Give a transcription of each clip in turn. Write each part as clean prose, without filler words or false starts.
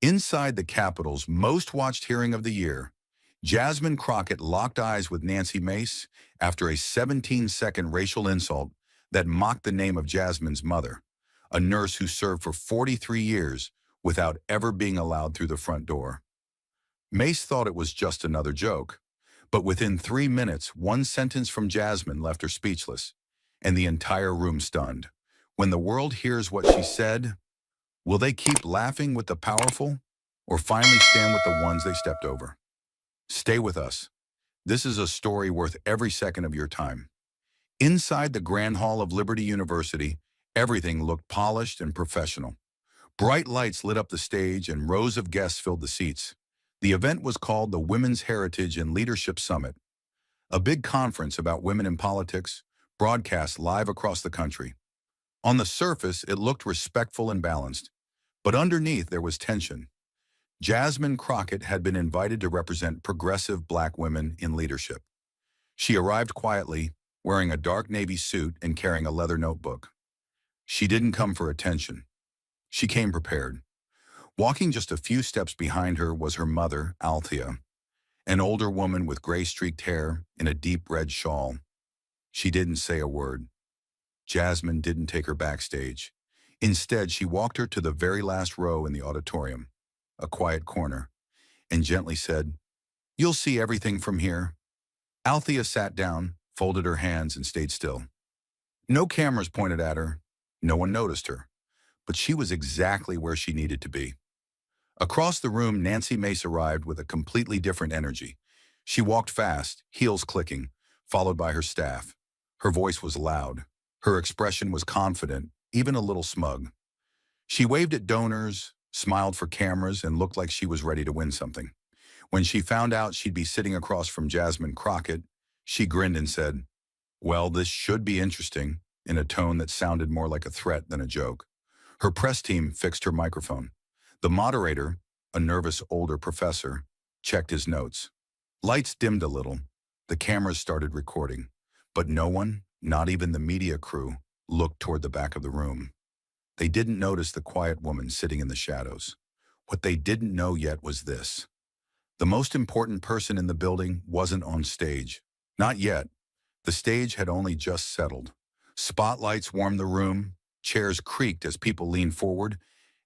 Inside the Capitol's most watched hearing of the year, Jasmine Crockett locked eyes with Nancy Mace after a 17-second racial insult that mocked the name of Jasmine's mother, a nurse who served for 43 years without ever being allowed through the front door. Mace thought it was just another joke, but within 3 minutes, one sentence from Jasmine left her speechless, and the entire room stunned. When the world hears what she said, will they keep laughing with the powerful, or finally stand with the ones they stepped over? Stay with us. This is a story worth every second of your time. Inside the Grand Hall of Liberty University, everything looked polished and professional. Bright lights lit up the stage and rows of guests filled the seats. The event was called the Women's Heritage and Leadership Summit, a big conference about women in politics, broadcast live across the country. On the surface, it looked respectful and balanced, but underneath there was tension. Jasmine Crockett had been invited to represent progressive Black women in leadership. She arrived quietly, wearing a dark navy suit and carrying a leather notebook. She didn't come for attention. She came prepared. Walking just a few steps behind her was her mother, Althea, an older woman with gray-streaked hair and a deep red shawl. She didn't say a word. Jasmine didn't take her backstage. Instead, she walked her to the very last row in the auditorium, a quiet corner, and gently said, "You'll see everything from here." Althea sat down, folded her hands, and stayed still. No cameras pointed at her. No one noticed her. But she was exactly where she needed to be. Across the room, Nancy Mace arrived with a completely different energy. She walked fast, heels clicking, followed by her staff. Her voice was loud. Her expression was confident, even a little smug. She waved at donors, smiled for cameras, and looked like she was ready to win something. When she found out she'd be sitting across from Jasmine Crockett, she grinned and said, "Well, this should be interesting," in a tone that sounded more like a threat than a joke. Her press team fixed her microphone. The moderator, a nervous older professor, checked his notes. Lights dimmed a little. The cameras started recording, but no one, not even the media crew, looked toward the back of the room. They didn't notice the quiet woman sitting in the shadows. What they didn't know yet was this: the most important person in the building wasn't on stage. Not yet. The stage had only just settled. Spotlights warmed the room, chairs creaked as people leaned forward,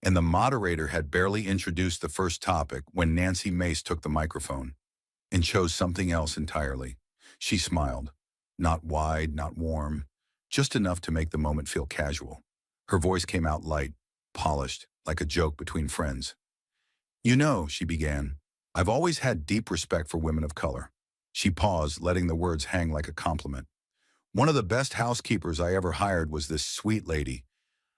and the moderator had barely introduced the first topic when Nancy Mace took the microphone and chose something else entirely. She smiled. Not wide, not warm, just enough to make the moment feel casual. Her voice came out light, polished, like a joke between friends. "You know," she began, "I've always had deep respect for women of color." She paused, letting the words hang like a compliment. "One of the best housekeepers I ever hired was this sweet lady.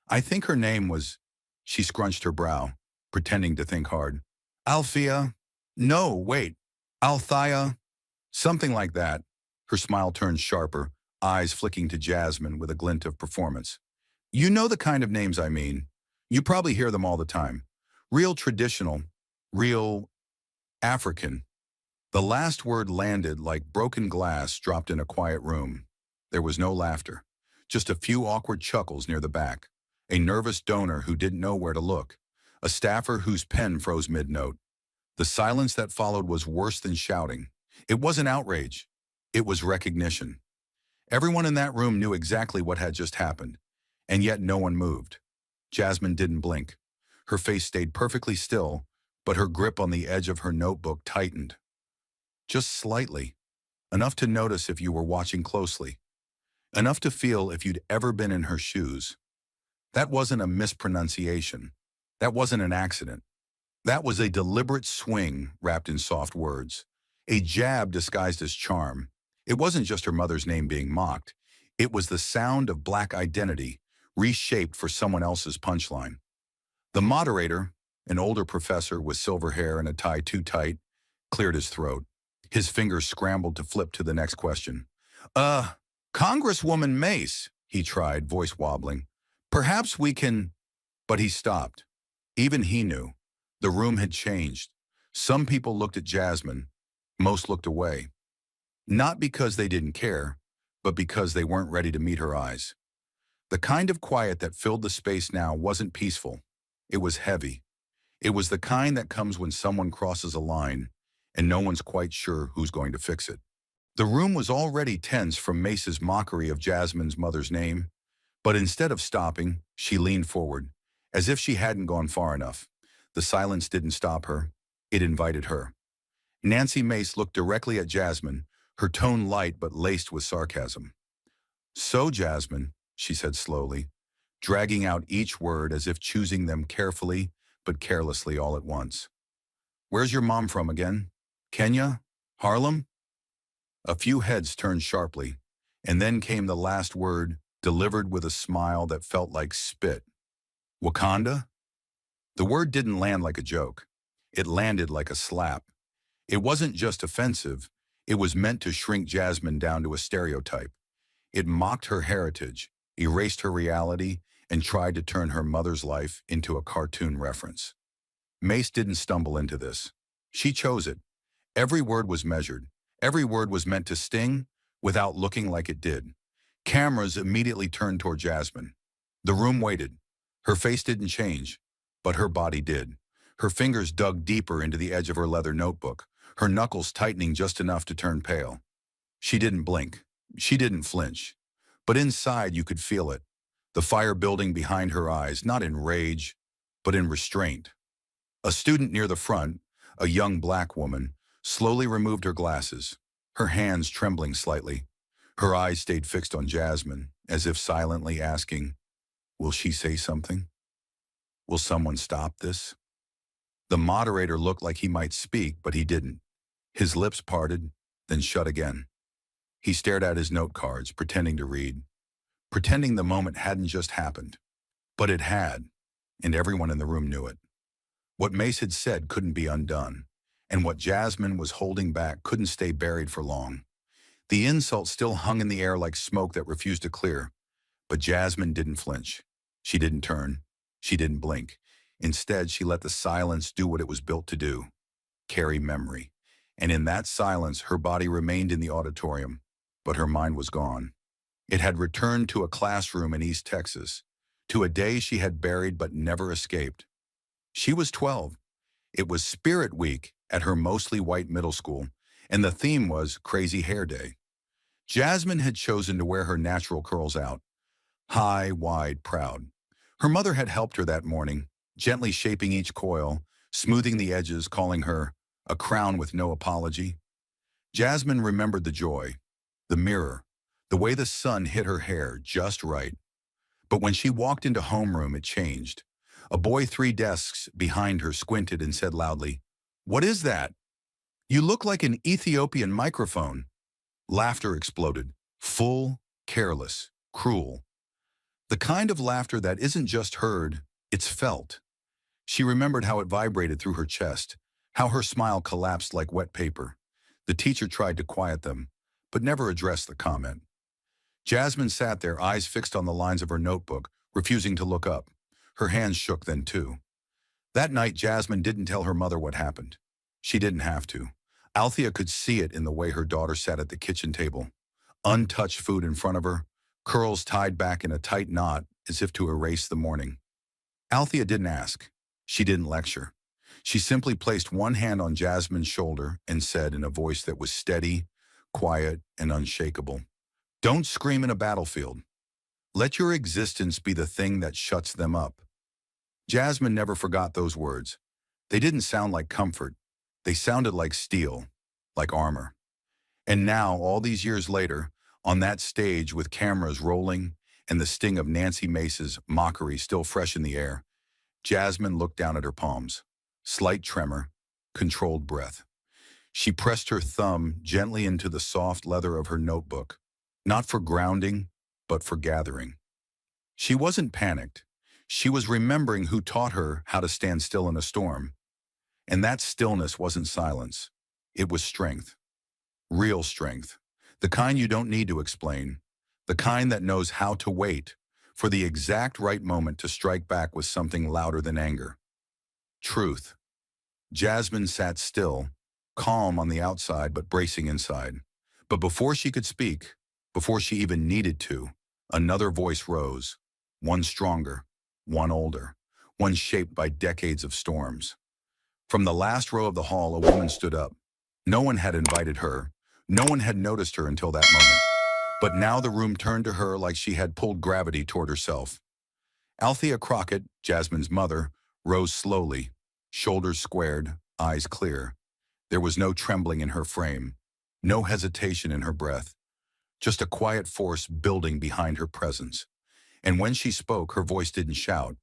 I think her name was—" She scrunched her brow, pretending to think hard. "Althea? No, wait. Althea? Something like that." Her smile turned sharper, eyes flicking to Jasmine with a glint of performance. "You know the kind of names I mean. You probably hear them all the time. Real traditional, real African." The last word landed like broken glass dropped in a quiet room. There was no laughter, just a few awkward chuckles near the back, a nervous donor who didn't know where to look, a staffer whose pen froze mid-note. The silence that followed was worse than shouting. It wasn't outrage. It was recognition. Everyone in that room knew exactly what had just happened, and yet no one moved. Jasmine didn't blink. Her face stayed perfectly still, but her grip on the edge of her notebook tightened. Just slightly. Enough to notice if you were watching closely. Enough to feel if you'd ever been in her shoes. That wasn't a mispronunciation. That wasn't an accident. That was a deliberate swing wrapped in soft words. A jab disguised as charm. It wasn't just her mother's name being mocked. It was the sound of Black identity, reshaped for someone else's punchline. The moderator, an older professor with silver hair and a tie too tight, cleared his throat. His fingers scrambled to flip to the next question. Congresswoman Mace," he tried, voice wobbling. "Perhaps we can—" But he stopped. Even he knew. The room had changed. Some people looked at Jasmine. Most looked away. Not because they didn't care, but because they weren't ready to meet her eyes. The kind of quiet that filled the space now wasn't peaceful. It was heavy. It was the kind that comes when someone crosses a line and no one's quite sure who's going to fix it. The room was already tense from Mace's mockery of Jasmine's mother's name, but instead of stopping, she leaned forward, as if she hadn't gone far enough. The silence didn't stop her. It invited her. Nancy Mace looked directly at Jasmine, her tone light but laced with sarcasm. "So, Jasmine," she said slowly, dragging out each word as if choosing them carefully but carelessly all at once. "Where's your mom from again? Kenya? Harlem?" A few heads turned sharply, and then came the last word, delivered with a smile that felt like spit. "Wakanda?" The word didn't land like a joke. It landed like a slap. It wasn't just offensive. It was meant to shrink Jasmine down to a stereotype. It mocked her heritage, erased her reality, and tried to turn her mother's life into a cartoon reference. Mace didn't stumble into this. She chose it. Every word was measured. Every word was meant to sting without looking like it did. Cameras immediately turned toward Jasmine. The room waited. Her face didn't change, but her body did. Her fingers dug deeper into the edge of her leather notebook, her knuckles tightening just enough to turn pale. She didn't blink. She didn't flinch. But inside you could feel it. The fire building behind her eyes, not in rage, but in restraint. A student near the front, a young black woman, slowly removed her glasses, her hands trembling slightly. Her eyes stayed fixed on Jasmine, as if silently asking, "Will she say something? Will someone stop this?" The moderator looked like he might speak, but he didn't. His lips parted, then shut again. He stared at his note cards, pretending to read, pretending the moment hadn't just happened. But it had, and everyone in the room knew it. What Mace had said couldn't be undone, and what Jasmine was holding back couldn't stay buried for long. The insult still hung in the air like smoke that refused to clear, but Jasmine didn't flinch. She didn't turn. She didn't blink. Instead, she let the silence do what it was built to do, carry memory. And in that silence, her body remained in the auditorium, but her mind was gone. It had returned to a classroom in East Texas, to a day she had buried but never escaped. She was 12. It was Spirit Week at her mostly white middle school, and the theme was Crazy Hair Day. Jasmine had chosen to wear her natural curls out, high, wide, proud. Her mother had helped her that morning, gently shaping each coil, smoothing the edges, calling her a crown with no apology. Jasmine remembered the joy, the mirror, the way the sun hit her hair just right. But when she walked into homeroom, it changed. A boy 3 desks behind her squinted and said loudly, "What is that? You look like an Ethiopian microphone." Laughter exploded, full, careless, cruel. The kind of laughter that isn't just heard, it's felt. She remembered how it vibrated through her chest, how her smile collapsed like wet paper. The teacher tried to quiet them, but never addressed the comment. Jasmine sat there, eyes fixed on the lines of her notebook, refusing to look up. Her hands shook then too. That night, Jasmine didn't tell her mother what happened. She didn't have to. Althea could see it in the way her daughter sat at the kitchen table. Untouched food in front of her, curls tied back in a tight knot as if to erase the morning. Althea didn't ask. She didn't lecture. She simply placed one hand on Jasmine's shoulder and said in a voice that was steady, quiet, and unshakable, "Don't scream in a battlefield. Let your existence be the thing that shuts them up." Jasmine never forgot those words. They didn't sound like comfort. They sounded like steel, like armor. And now, all these years later, on that stage with cameras rolling and the sting of Nancy Mace's mockery still fresh in the air, Jasmine looked down at her palms. Slight tremor, controlled breath. She pressed her thumb gently into the soft leather of her notebook, not for grounding, but for gathering. She wasn't panicked. She was remembering who taught her how to stand still in a storm. And that stillness wasn't silence. It was strength. Real strength. The kind you don't need to explain. The kind that knows how to wait for the exact right moment to strike back with something louder than anger. Truth. Jasmine sat still, calm on the outside but bracing inside. But before she could speak, before she even needed to, another voice rose. One stronger, one older, one shaped by decades of storms. From the last row of the hall, a woman stood up. No one had invited her. No one had noticed her until that moment. But now the room turned to her like she had pulled gravity toward herself. Althea Crockett, Jasmine's mother, rose slowly, shoulders squared, eyes clear. There was no trembling in her frame, no hesitation in her breath, just a quiet force building behind her presence. And when she spoke, her voice didn't shout,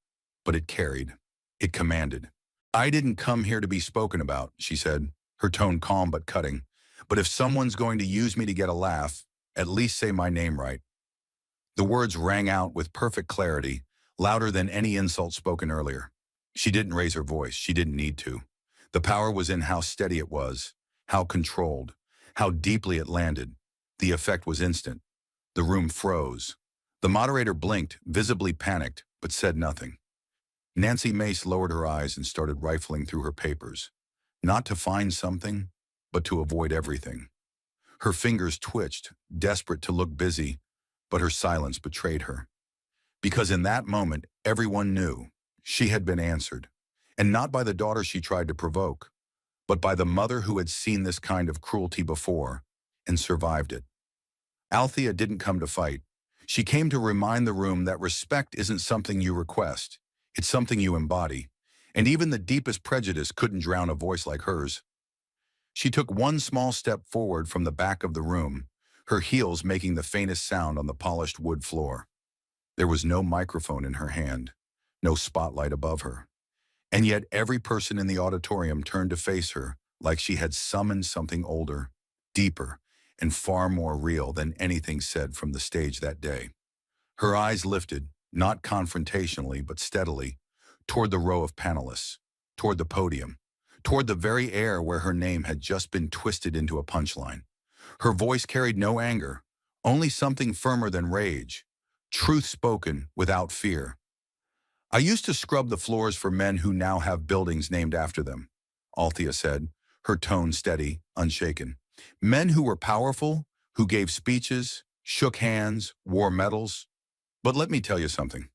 but it carried. It commanded. "I didn't come here to be spoken about," she said, her tone calm but cutting. "But if someone's going to use me to get a laugh, at least say my name right." The words rang out with perfect clarity, louder than any insult spoken earlier. She didn't raise her voice. She didn't need to. The power was in how steady it was, how controlled, how deeply it landed. The effect was instant. The room froze. The moderator blinked, visibly panicked, but said nothing. Nancy Mace lowered her eyes and started rifling through her papers, not to find something, but to avoid everything. Her fingers twitched, desperate to look busy, but her silence betrayed her. Because in that moment, everyone knew she had been answered, and not by the daughter she tried to provoke, but by the mother who had seen this kind of cruelty before and survived it. Althea didn't come to fight. She came to remind the room that respect isn't something you request. It's something you embody. And even the deepest prejudice couldn't drown a voice like hers. She took one small step forward from the back of the room, her heels making the faintest sound on the polished wood floor. There was no microphone in her hand, no spotlight above her. And yet every person in the auditorium turned to face her like she had summoned something older, deeper, and far more real than anything said from the stage that day. Her eyes lifted, not confrontationally but steadily, toward the row of panelists, toward the podium, toward the very air where her name had just been twisted into a punchline. Her voice carried no anger, only something firmer than rage, truth spoken without fear. "I used to scrub the floors for men who now have buildings named after them," Althea said, her tone steady, unshaken. "Men who were powerful, who gave speeches, shook hands, wore medals. But let me tell you something.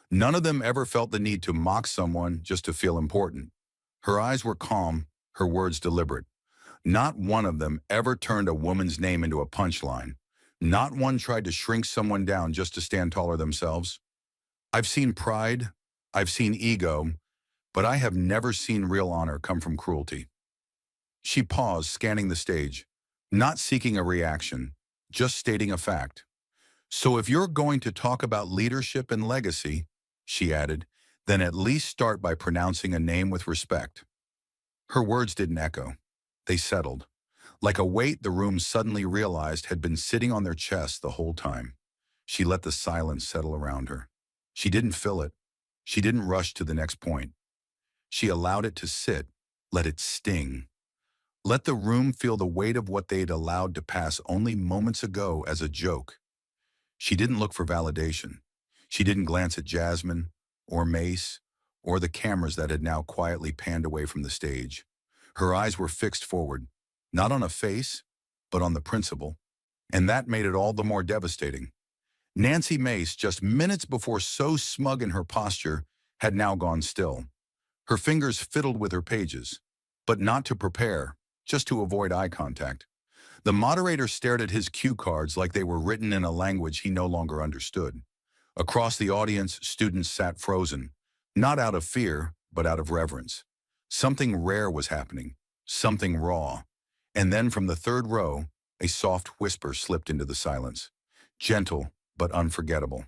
None of them ever felt the need to mock someone just to feel important." Her eyes were calm, her words deliberate. Not one of them ever turned a woman's name into a punchline. Not one tried to shrink someone down just to stand taller themselves. "I've seen pride, I've seen ego, but I have never seen real honor come from cruelty." She paused, scanning the stage, not seeking a reaction, just stating a fact. "So if you're going to talk about leadership and legacy," she added, "then at least start by pronouncing a name with respect." Her words didn't echo. They settled. Like a weight the room suddenly realized had been sitting on their chest the whole time. She let the silence settle around her. She didn't fill it. She didn't rush to the next point. She allowed it to sit, let it sting. Let the room feel the weight of what they'd allowed to pass only moments ago as a joke. She didn't look for validation. She didn't glance at Jasmine, or Mace, or the cameras that had now quietly panned away from the stage. Her eyes were fixed forward, not on a face, but on the principle. And that made it all the more devastating. Nancy Mace, just minutes before so smug in her posture, had now gone still. Her fingers fiddled with her pages, but not to prepare, just to avoid eye contact. The moderator stared at his cue cards like they were written in a language he no longer understood. Across the audience, students sat frozen, not out of fear, but out of reverence. Something rare was happening, something raw. And then from the third row, a soft whisper slipped into the silence, gentle but unforgettable.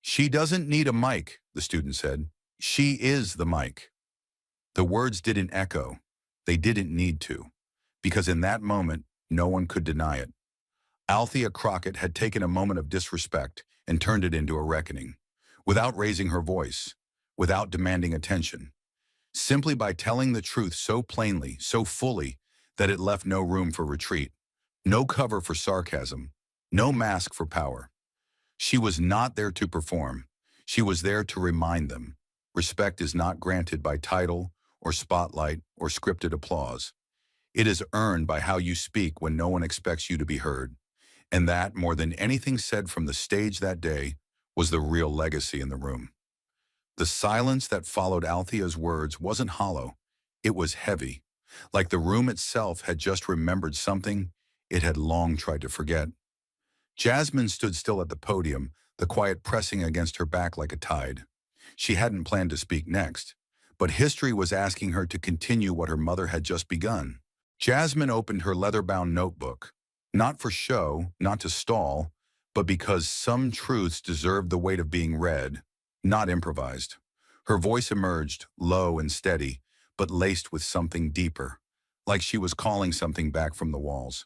"She doesn't need a mic," the student said. "She is the mic." The words didn't echo. They didn't need to, because in that moment, no one could deny it. Althea Crockett had taken a moment of disrespect and turned it into a reckoning, without raising her voice, without demanding attention, simply by telling the truth so plainly, so fully, that it left no room for retreat, no cover for sarcasm, no mask for power. She was not there to perform. She was there to remind them. Respect is not granted by title or spotlight or scripted applause. It is earned by how you speak when no one expects you to be heard. And that, more than anything said from the stage that day, was the real legacy in the room. The silence that followed Althea's words wasn't hollow. It was heavy, like the room itself had just remembered something it had long tried to forget. Jasmine stood still at the podium, the quiet pressing against her back like a tide. She hadn't planned to speak next, but history was asking her to continue what her mother had just begun. Jasmine opened her leather-bound notebook, not for show, not to stall, but because some truths deserved the weight of being read, not improvised. Her voice emerged, low and steady, but laced with something deeper, like she was calling something back from the walls.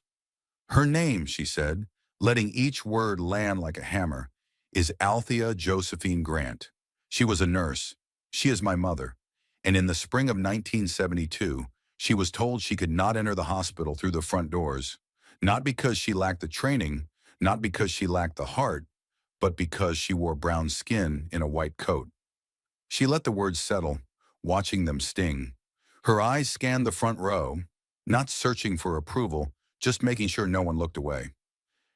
Her name, she said, letting each word land like a hammer, is Althea Josephine Grant. She was a nurse. She is my mother. And in the spring of 1972, she was told she could not enter the hospital through the front doors, not because she lacked the training, not because she lacked the heart, but because she wore brown skin in a white coat. She let the words settle, watching them sting. Her eyes scanned the front row, not searching for approval, just making sure no one looked away.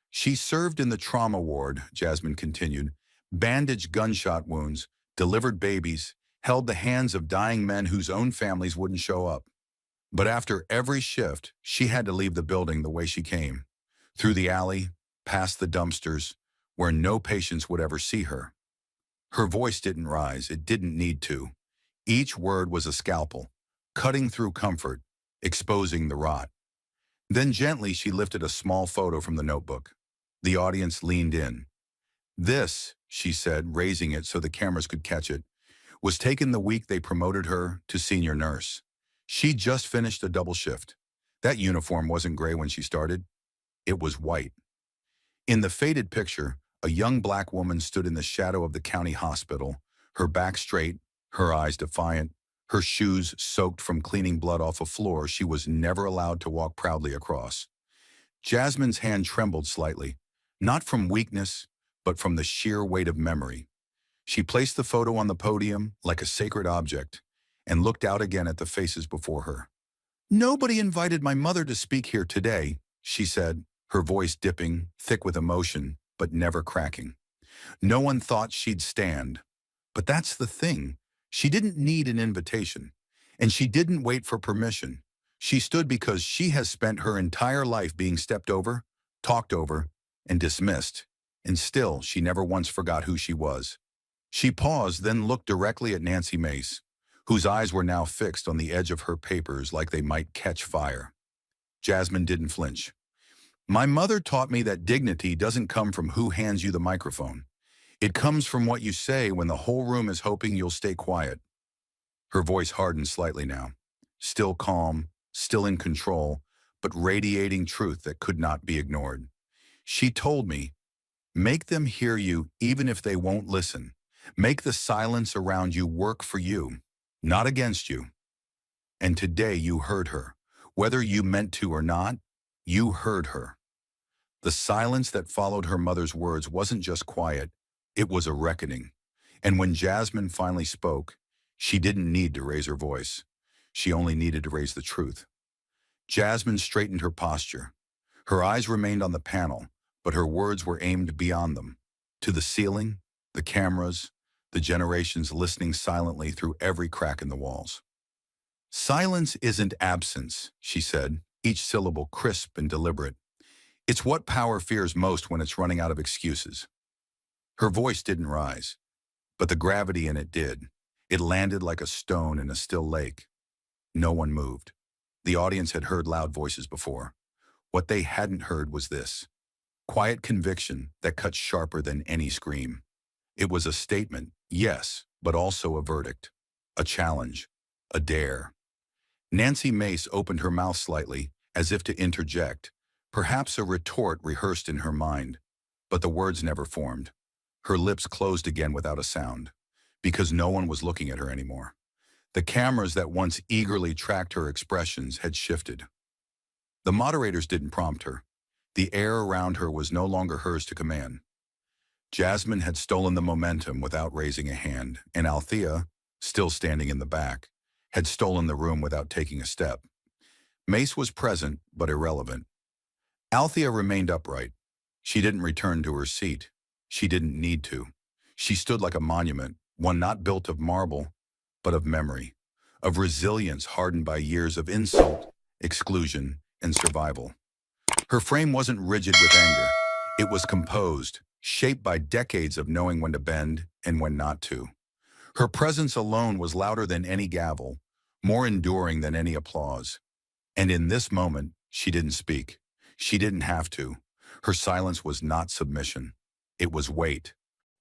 She served in the trauma ward, Jasmine continued, bandaged gunshot wounds, delivered babies, held the hands of dying men whose own families wouldn't show up. But after every shift, she had to leave the building the way she came, through the alley, past the dumpsters, where no patients would ever see her. Her voice didn't rise, it didn't need to. Each word was a scalpel, cutting through comfort, exposing the rot. Then gently she lifted a small photo from the notebook. The audience leaned in. This, she said, raising it so the cameras could catch it, was taken the week they promoted her to senior nurse. She just finished a double shift. That uniform wasn't gray when she started. It was white. In the faded picture, a young black woman stood in the shadow of the county hospital, her back straight, her eyes defiant, her shoes soaked from cleaning blood off a floor she was never allowed to walk proudly across. Jasmine's hand trembled slightly, not from weakness, but from the sheer weight of memory. She placed the photo on the podium like a sacred object and looked out again at the faces before her. "Nobody invited my mother to speak here today," she said, her voice dipping, thick with emotion, but never cracking. "No one thought she'd stand. But that's the thing. She didn't need an invitation, and she didn't wait for permission. She stood because she has spent her entire life being stepped over, talked over, and dismissed, and still she never once forgot who she was." She paused, then looked directly at Nancy Mace, whose eyes were now fixed on the edge of her papers like they might catch fire. Jasmine didn't flinch. "My mother taught me that dignity doesn't come from who hands you the microphone. It comes from what you say when the whole room is hoping you'll stay quiet." Her voice hardened slightly now, still calm, still in control, but radiating truth that could not be ignored. She told me, "Make them hear you even if they won't listen. Make the silence around you work for you, not against you." And today you heard her. Whether you meant to or not, you heard her. The silence that followed her mother's words wasn't just quiet, it was a reckoning. And when Jasmine finally spoke, she didn't need to raise her voice. She only needed to raise the truth. Jasmine straightened her posture. Her eyes remained on the panel, but her words were aimed beyond them, to the ceiling, the cameras, the generations listening silently through every crack in the walls. "Silence isn't absence," she said, each syllable crisp and deliberate. "It's what power fears most when it's running out of excuses." Her voice didn't rise, but the gravity in it did. It landed like a stone in a still lake. No one moved. The audience had heard loud voices before. What they hadn't heard was this. Quiet conviction that cut sharper than any scream. It was a statement, yes, but also a verdict. A challenge. A dare. Nancy Mace opened her mouth slightly, as if to interject, perhaps a retort rehearsed in her mind. But the words never formed. Her lips closed again without a sound, because no one was looking at her anymore. The cameras that once eagerly tracked her expressions had shifted. The moderators didn't prompt her. The air around her was no longer hers to command. Jasmine had stolen the momentum without raising a hand, and Althea, still standing in the back, had stolen the room without taking a step. Mace was present, but irrelevant. Althea remained upright. She didn't return to her seat. She didn't need to. She stood like a monument, one not built of marble, but of memory, of resilience hardened by years of insult, exclusion, and survival. Her frame wasn't rigid with anger. It was composed, shaped by decades of knowing when to bend and when not to. Her presence alone was louder than any gavel, more enduring than any applause. And in this moment, she didn't speak. She didn't have to. Her silence was not submission. It was weight.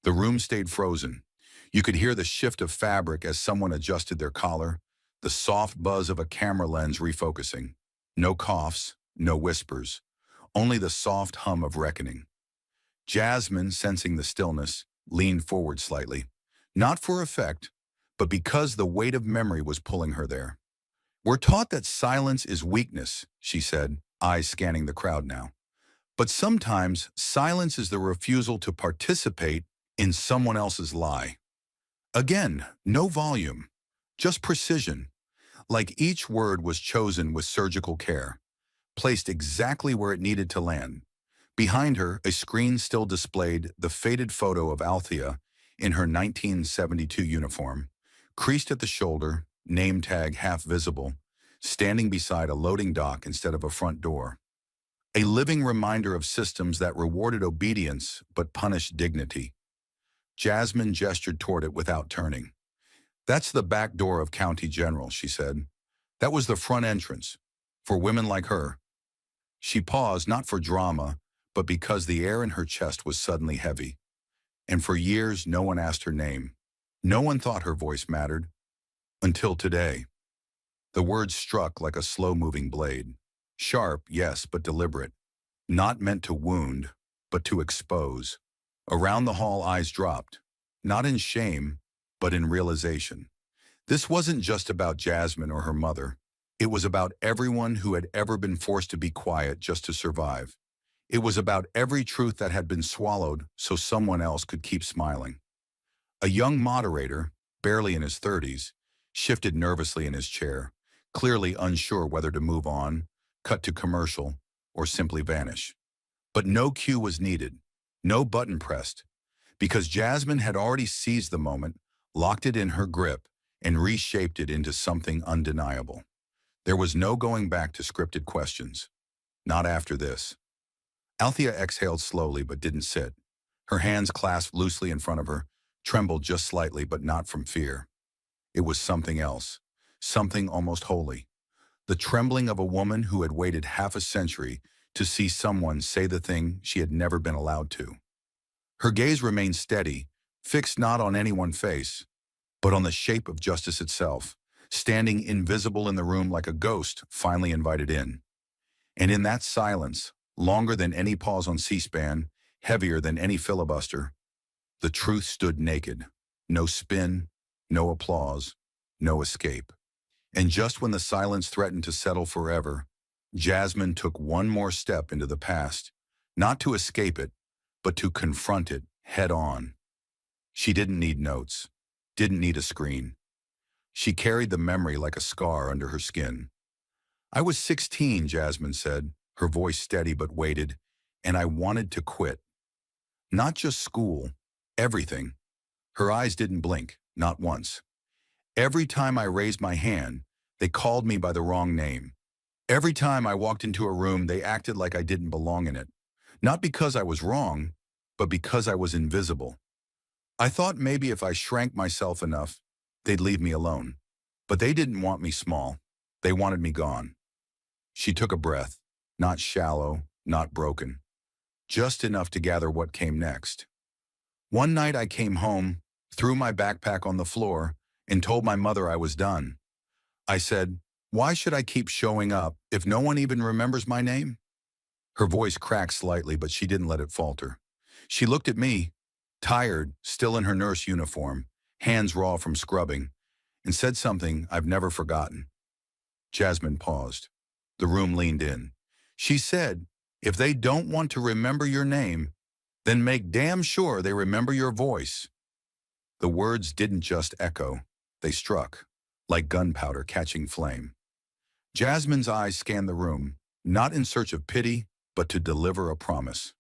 The room stayed frozen. You could hear the shift of fabric as someone adjusted their collar, the soft buzz of a camera lens refocusing. No coughs, no whispers, only the soft hum of reckoning. Jasmine, sensing the stillness, leaned forward slightly, not for effect, but because the weight of memory was pulling her there. "We're taught that silence is weakness," she said, eyes scanning the crowd now. "But sometimes silence is the refusal to participate in someone else's lie." Again, no volume, just precision, like each word was chosen with surgical care, placed exactly where it needed to land. Behind her, a screen still displayed the faded photo of Althea in her 1972 uniform, creased at the shoulder, name tag half visible, standing beside a loading dock instead of a front door. A living reminder of systems that rewarded obedience but punished dignity. Jasmine gestured toward it without turning. "That's the back door of County General," she said. "That was the front entrance. For women like her." She paused, not for drama, but because the air in her chest was suddenly heavy. And for years, no one asked her name. No one thought her voice mattered. Until today. The words struck like a slow-moving blade. Sharp, yes, but deliberate. Not meant to wound, but to expose. Around the hall, eyes dropped. Not in shame, but in realization. This wasn't just about Jasmine or her mother. It was about everyone who had ever been forced to be quiet just to survive. It was about every truth that had been swallowed so someone else could keep smiling. A young moderator, barely in his 30s, shifted nervously in his chair, clearly unsure whether to move on, cut to commercial, or simply vanish. But no cue was needed, no button pressed, because Jasmine had already seized the moment, locked it in her grip, and reshaped it into something undeniable. There was no going back to scripted questions. Not after this. Althea exhaled slowly but didn't sit. Her hands clasped loosely in front of her, trembled just slightly but not from fear. It was something else, something almost holy. The trembling of a woman who had waited half a century to see someone say the thing she had never been allowed to. Her gaze remained steady, fixed not on any one face, but on the shape of justice itself, standing invisible in the room like a ghost finally invited in. And in that silence, longer than any pause on C-SPAN, heavier than any filibuster, the truth stood naked. No spin, no applause, no escape. And just when the silence threatened to settle forever, Jasmine took one more step into the past, not to escape it, but to confront it head on. She didn't need notes, didn't need a screen. She carried the memory like a scar under her skin. "I was 16, Jasmine said, her voice steady but weighted, and I wanted to quit. Not just school, everything." Her eyes didn't blink, not once. "Every time I raised my hand, they called me by the wrong name. Every time I walked into a room, they acted like I didn't belong in it. Not because I was wrong, but because I was invisible. I thought maybe if I shrank myself enough, they'd leave me alone. But they didn't want me small. They wanted me gone." She took a breath, not shallow, not broken, just enough to gather what came next. "One night I came home, threw my backpack on the floor, and told my mother I was done. I said, 'Why should I keep showing up if no one even remembers my name?'" Her voice cracked slightly, but she didn't let it falter. She looked at me, tired, still in her nurse uniform, hands raw from scrubbing, and said something I've never forgotten. Jasmine paused. The room leaned in. She said, "If they don't want to remember your name, then make damn sure they remember your voice." The words didn't just echo. They struck, like gunpowder catching flame. Jasmine's eyes scanned the room, not in search of pity, but to deliver a promise.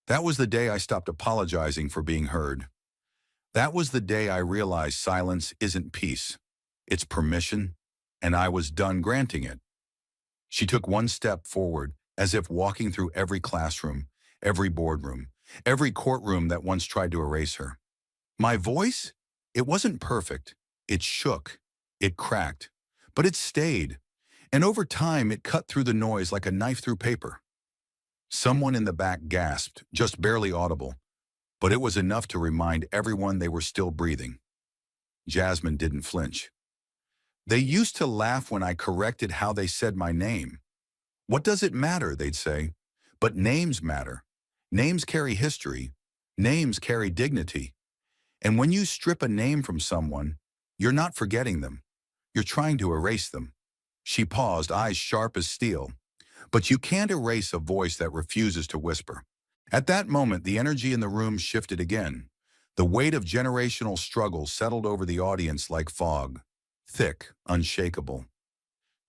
That was the day I stopped apologizing for being heard. That was the day I realized silence isn't peace. It's permission, and I was done granting it. She took one step forward, as if walking through every classroom, every boardroom, every courtroom that once tried to erase her. My voice? It wasn't perfect. It shook. It cracked. But it stayed. And over time, it cut through the noise like a knife through paper. Someone in the back gasped, just barely audible, but it was enough to remind everyone they were still breathing. Jasmine didn't flinch. They used to laugh when I corrected how they said my name. What does it matter, they'd say. But names matter. Names carry history. Names carry dignity. And when you strip a name from someone, you're not forgetting them. You're trying to erase them. She paused, eyes sharp as steel. But you can't erase a voice that refuses to whisper. At that moment, the energy in the room shifted again. The weight of generational struggle settled over the audience like fog, thick, unshakable.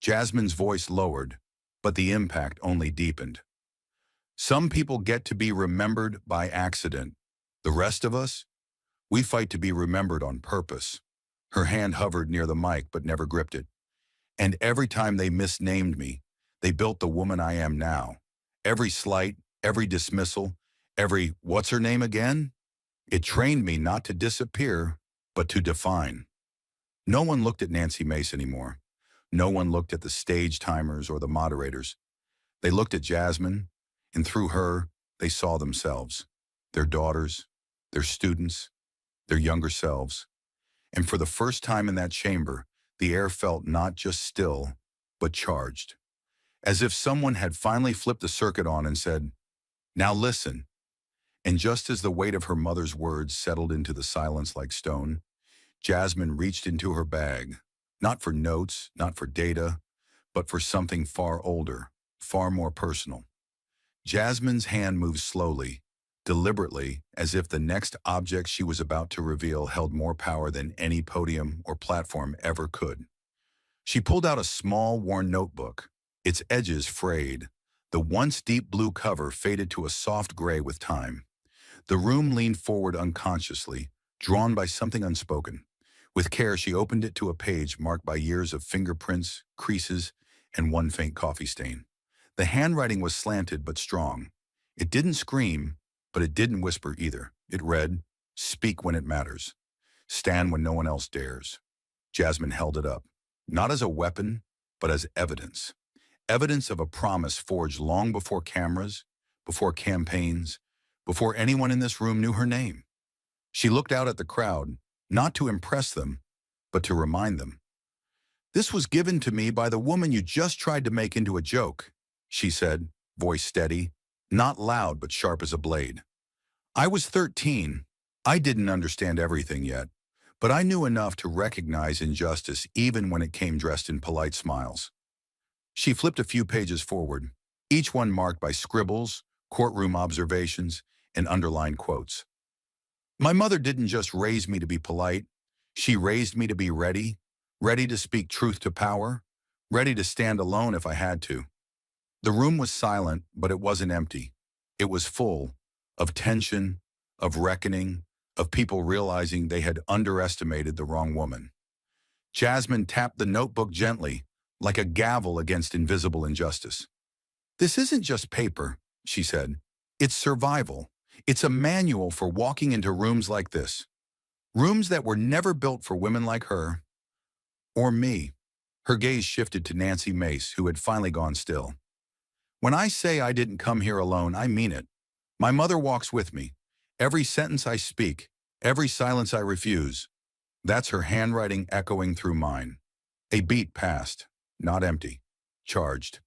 Jasmine's voice lowered, but the impact only deepened. Some people get to be remembered by accident. The rest of us, we fight to be remembered on purpose. Her hand hovered near the mic but never gripped it. And every time they misnamed me, they built the woman I am now. Every slight, every dismissal, every "what's her name again?" It trained me not to disappear, but to define. No one looked at Nancy Mace anymore. No one looked at the stage timers or the moderators. They looked at Jasmine, and through her, they saw themselves, their daughters, their students, their younger selves. And for the first time in that chamber, the air felt not just still, but charged. As if someone had finally flipped the circuit on and said, "Now listen." And just as the weight of her mother's words settled into the silence like stone, Jasmine reached into her bag, not for notes, not for data, but for something far older, far more personal. Jasmine's hand moved slowly, deliberately, as if the next object she was about to reveal held more power than any podium or platform ever could. She pulled out a small, worn notebook, its edges frayed. The once deep blue cover faded to a soft gray with time. The room leaned forward unconsciously, drawn by something unspoken. With care, she opened it to a page marked by years of fingerprints, creases, and one faint coffee stain. The handwriting was slanted but strong. It didn't scream, but it didn't whisper either. It read, "Speak when it matters. Stand when no one else dares." Jasmine held it up, not as a weapon, but as evidence. Evidence of a promise forged long before cameras, before campaigns, before anyone in this room knew her name. She looked out at the crowd, not to impress them, but to remind them. "This was given to me by the woman you just tried to make into a joke," she said, voice steady, not loud but sharp as a blade. "I was 13. I didn't understand everything yet, but I knew enough to recognize injustice even when it came dressed in polite smiles." She flipped a few pages forward, each one marked by scribbles, courtroom observations, and underlined quotes. "My mother didn't just raise me to be polite. She raised me to be ready, ready to speak truth to power, ready to stand alone if I had to." The room was silent, but it wasn't empty. It was full of tension, of reckoning, of people realizing they had underestimated the wrong woman. Jasmine tapped the notebook gently, like a gavel against invisible injustice. "This isn't just paper," she said. "It's survival. It's a manual for walking into rooms like this. Rooms that were never built for women like her. Or me." Her gaze shifted to Nancy Mace, who had finally gone still. "When I say I didn't come here alone, I mean it. My mother walks with me. Every sentence I speak, every silence I refuse. That's her handwriting echoing through mine." A beat passed, not empty, charged.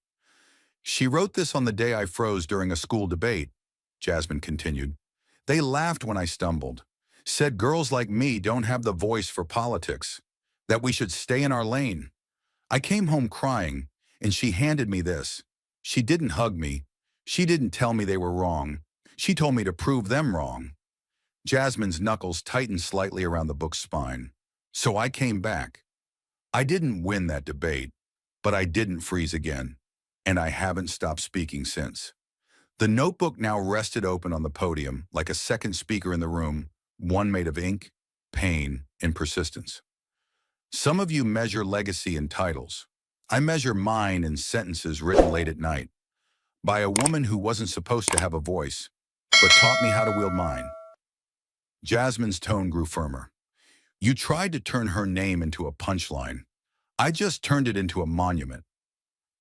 "She wrote this on the day I froze during a school debate," Jasmine continued. "They laughed when I stumbled, said girls like me don't have the voice for politics, that we should stay in our lane. I came home crying, and she handed me this. She didn't hug me. She didn't tell me they were wrong. She told me to prove them wrong." Jasmine's knuckles tightened slightly around the book's spine. "So I came back. I didn't win that debate, but I didn't freeze again, and I haven't stopped speaking since." The notebook now rested open on the podium, like a second speaker in the room, one made of ink, pain, and persistence. Some of you measure legacy in titles. I measure mine in sentences written late at night by a woman who wasn't supposed to have a voice, but taught me how to wield mine. Jasmine's tone grew firmer. You tried to turn her name into a punchline. I just turned it into a monument.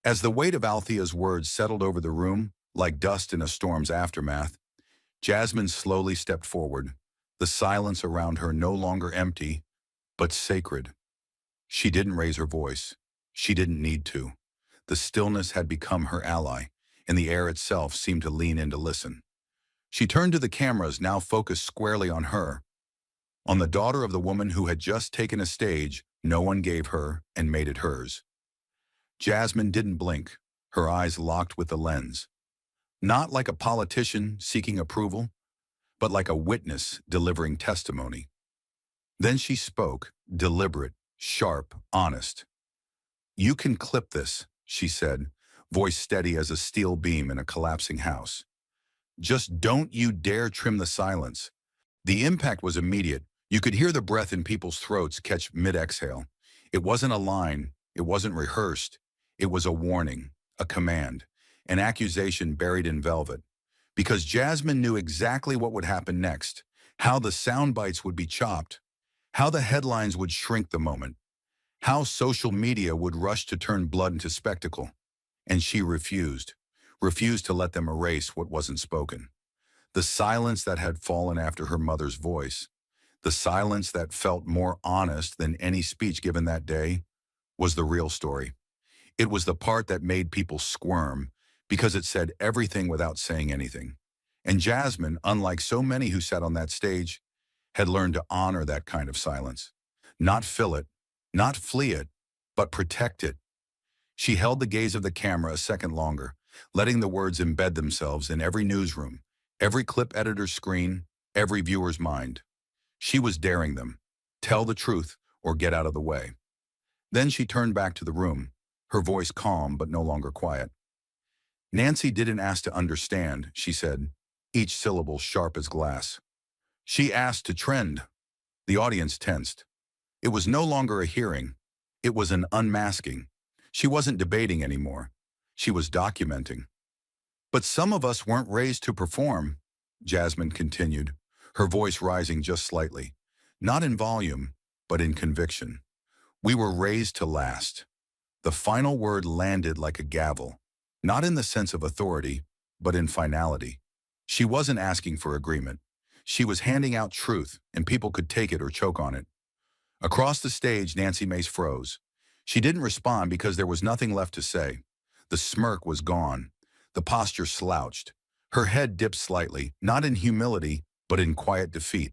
As the weight of Althea's words settled over the room, like dust in a storm's aftermath, Jasmine slowly stepped forward, the silence around her no longer empty, but sacred. She didn't raise her voice. She didn't need to. The stillness had become her ally, and the air itself seemed to lean in to listen. She turned to the cameras, now focused squarely on her, on the daughter of the woman who had just taken a stage no one gave her and made it hers. Jasmine didn't blink, her eyes locked with the lens. Not like a politician seeking approval, but like a witness delivering testimony. Then she spoke, deliberate, sharp, honest. You can clip this, she said, voice steady as a steel beam in a collapsing house. Just don't you dare trim the silence. The impact was immediate. You could hear the breath in people's throats catch mid-exhale. It wasn't a line. It wasn't rehearsed. It was a warning, a command, an accusation buried in velvet. Because Jasmine knew exactly what would happen next, how the sound bites would be chopped, how the headlines would shrink the moment, how social media would rush to turn blood into spectacle. And she refused to let them erase what wasn't spoken. The silence that had fallen after her mother's voice, the silence that felt more honest than any speech given that day, was the real story. It was the part that made people squirm because it said everything without saying anything. And Jasmine, unlike so many who sat on that stage, had learned to honor that kind of silence. Not fill it, not flee it, but protect it. She held the gaze of the camera a second longer, letting the words embed themselves in every newsroom, every clip editor's screen, every viewer's mind. She was daring them. Tell the truth or get out of the way. Then she turned back to the room, her voice calm but no longer quiet. Nancy didn't ask to understand, she said, each syllable sharp as glass. She asked to trend. The audience tensed. It was no longer a hearing. It was an unmasking. She wasn't debating anymore. She was documenting. But some of us weren't raised to perform, Jasmine continued, her voice rising just slightly, not in volume, but in conviction. We were raised to last. The final word landed like a gavel, not in the sense of authority, but in finality. She wasn't asking for agreement. She was handing out truth, and people could take it or choke on it. Across the stage, Nancy Mace froze. She didn't respond because there was nothing left to say. The smirk was gone. The posture slouched. Her head dipped slightly, not in humility, but in quiet defeat.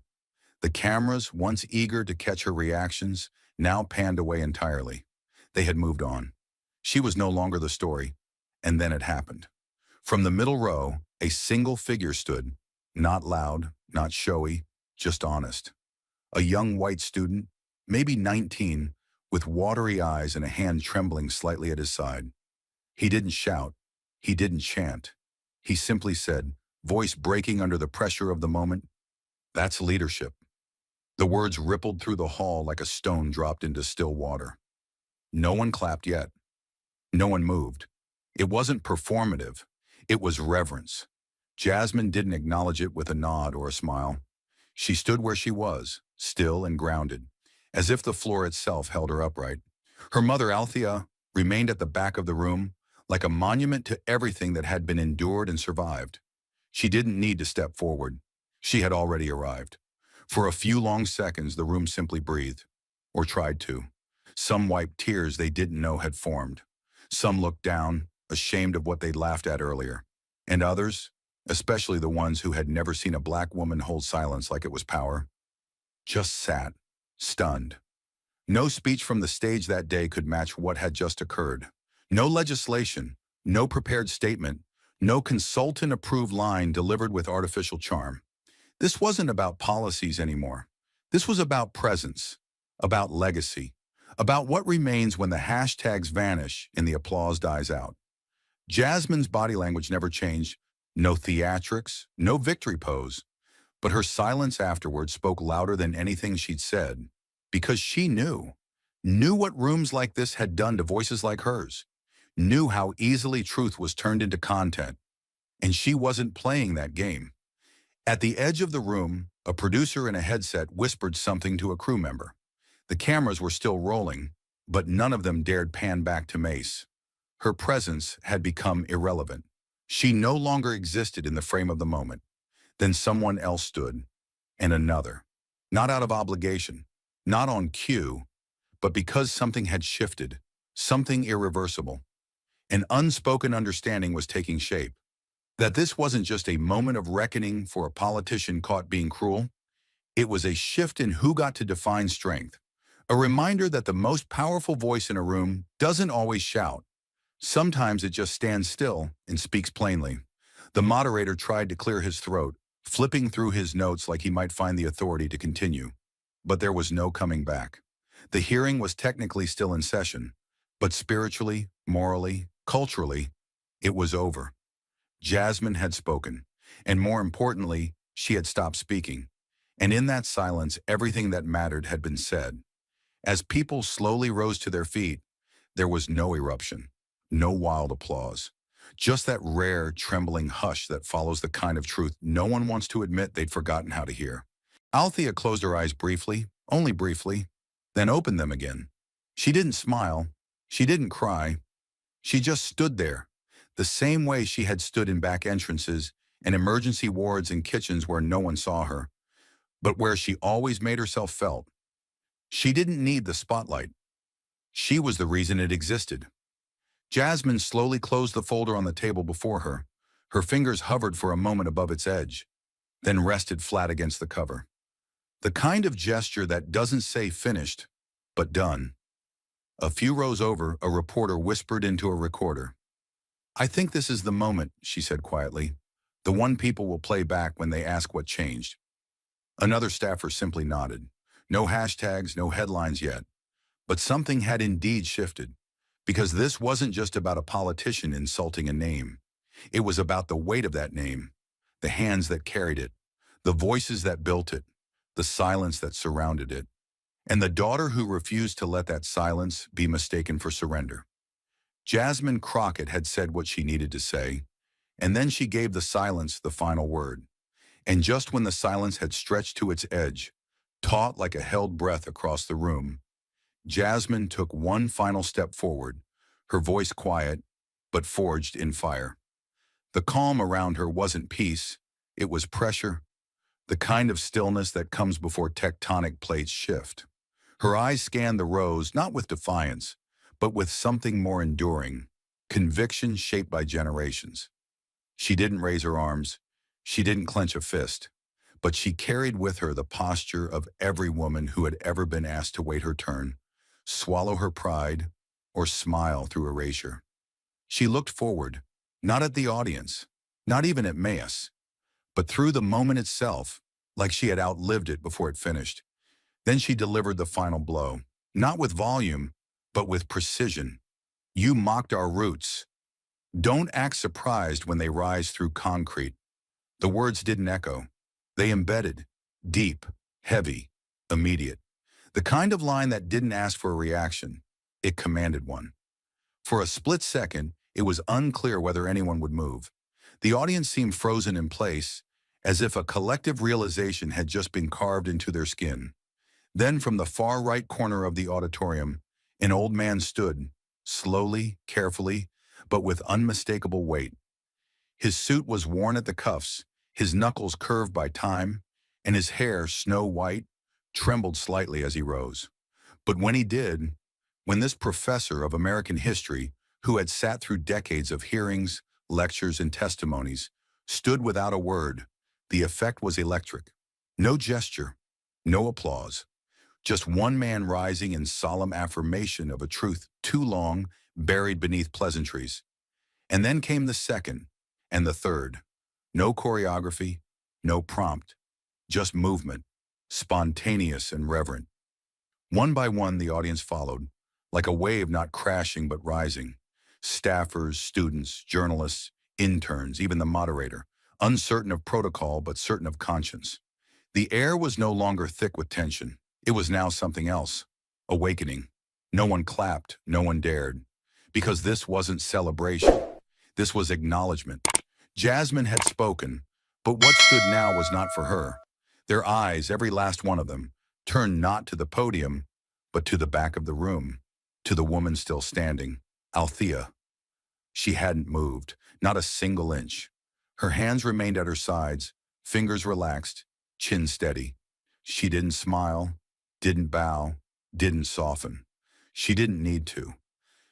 The cameras, once eager to catch her reactions, now panned away entirely. They had moved on. She was no longer the story. And then it happened. From the middle row, a single figure stood, not loud, not showy, just honest. A young white student, maybe 19, with watery eyes and a hand trembling slightly at his side. He didn't shout. He didn't chant. He simply said, voice breaking under the pressure of the moment, "That's leadership." The words rippled through the hall like a stone dropped into still water. No one clapped yet. No one moved. It wasn't performative. It was reverence. Jasmine didn't acknowledge it with a nod or a smile. She stood where she was, still and grounded, as if the floor itself held her upright. Her mother, Althea, remained at the back of the room, like a monument to everything that had been endured and survived. She didn't need to step forward. She had already arrived. For a few long seconds, the room simply breathed, or tried to. Some wiped tears they didn't know had formed. Some looked down, ashamed of what they'd laughed at earlier. And others, especially the ones who had never seen a black woman hold silence like it was power, just sat, stunned. No speech from the stage that day could match what had just occurred. No legislation, no prepared statement, no consultant-approved line delivered with artificial charm. This wasn't about policies anymore. This was about presence, about legacy, about what remains when the hashtags vanish and the applause dies out. Jasmine's body language never changed. No theatrics, no victory pose, But her silence afterward spoke louder than anything she'd said, because she knew what rooms like this had done to voices like hers, knew how easily truth was turned into content, and she wasn't playing that game. At the edge of the room, a producer in a headset whispered something to a crew member. The cameras were still rolling, but none of them dared pan back to Mace. Her presence had become irrelevant. She no longer existed in the frame of the moment. Then someone else stood, and another. Not out of obligation, not on cue, but because something had shifted, something irreversible. An unspoken understanding was taking shape. That this wasn't just a moment of reckoning for a politician caught being cruel. It was a shift in who got to define strength. A reminder that the most powerful voice in a room doesn't always shout. Sometimes it just stands still and speaks plainly. The moderator tried to clear his throat, flipping through his notes like he might find the authority to continue. But there was no coming back. The hearing was technically still in session, but spiritually, morally, culturally, it was over. Jasmine had spoken, and more importantly, she had stopped speaking. And in that silence, everything that mattered had been said. As people slowly rose to their feet, there was no eruption, no wild applause. Just that rare, trembling hush that follows the kind of truth no one wants to admit they'd forgotten how to hear. Althea closed her eyes briefly, only briefly, then opened them again. She didn't smile. She didn't cry. She just stood there, the same way she had stood in back entrances and emergency wards and kitchens where no one saw her, but where she always made herself felt. She didn't need the spotlight. She was the reason it existed. Jasmine slowly closed the folder on the table before her. Her fingers hovered for a moment above its edge, then rested flat against the cover. The kind of gesture that doesn't say finished, but done. A few rows over, a reporter whispered into a recorder. "I think this is the moment," she said quietly. "The one people will play back when they ask what changed." Another staffer simply nodded. No hashtags, no headlines yet. But something had indeed shifted. Because this wasn't just about a politician insulting a name. It was about the weight of that name, the hands that carried it, the voices that built it, the silence that surrounded it, and the daughter who refused to let that silence be mistaken for surrender. Jasmine Crockett had said what she needed to say, and then she gave the silence the final word. And just when the silence had stretched to its edge, taut like a held breath across the room, Jasmine took one final step forward, her voice quiet, but forged in fire. The calm around her wasn't peace, it was pressure, the kind of stillness that comes before tectonic plates shift. Her eyes scanned the rows not with defiance, but with something more enduring, conviction shaped by generations. She didn't raise her arms, she didn't clench a fist, but she carried with her the posture of every woman who had ever been asked to wait her turn, swallow her pride, or smile through erasure. She looked forward, not at the audience, not even at Mace, but through the moment itself, like she had outlived it before it finished. Then she delivered the final blow, not with volume, but with precision. "You mocked our roots. Don't act surprised when they rise through concrete." The words didn't echo. They embedded, deep, heavy, immediate. The kind of line that didn't ask for a reaction, it commanded one. For a split second, it was unclear whether anyone would move. The audience seemed frozen in place, as if a collective realization had just been carved into their skin. Then from the far right corner of the auditorium, an old man stood, slowly, carefully, but with unmistakable weight. His suit was worn at the cuffs, his knuckles curved by time, and his hair, snow white, trembled slightly as he rose. But when he did, when this professor of American history, who had sat through decades of hearings, lectures, and testimonies, stood without a word, the effect was electric. No gesture, no applause. Just one man rising in solemn affirmation of a truth too long buried beneath pleasantries. And then came the second, and the third. No choreography, no prompt, just movement, spontaneous and reverent. One by one, the audience followed, like a wave not crashing but rising. Staffers, students, journalists, interns, even the moderator, uncertain of protocol but certain of conscience. The air was no longer thick with tension. It was now something else. Awakening. No one clapped, no one dared. Because this wasn't celebration. This was acknowledgement. Jasmine had spoken, but what stood now was not for her. Their eyes, every last one of them, turned not to the podium, but to the back of the room, to the woman still standing, Althea. She hadn't moved, not a single inch. Her hands remained at her sides, fingers relaxed, chin steady. She didn't smile, didn't bow, didn't soften. She didn't need to,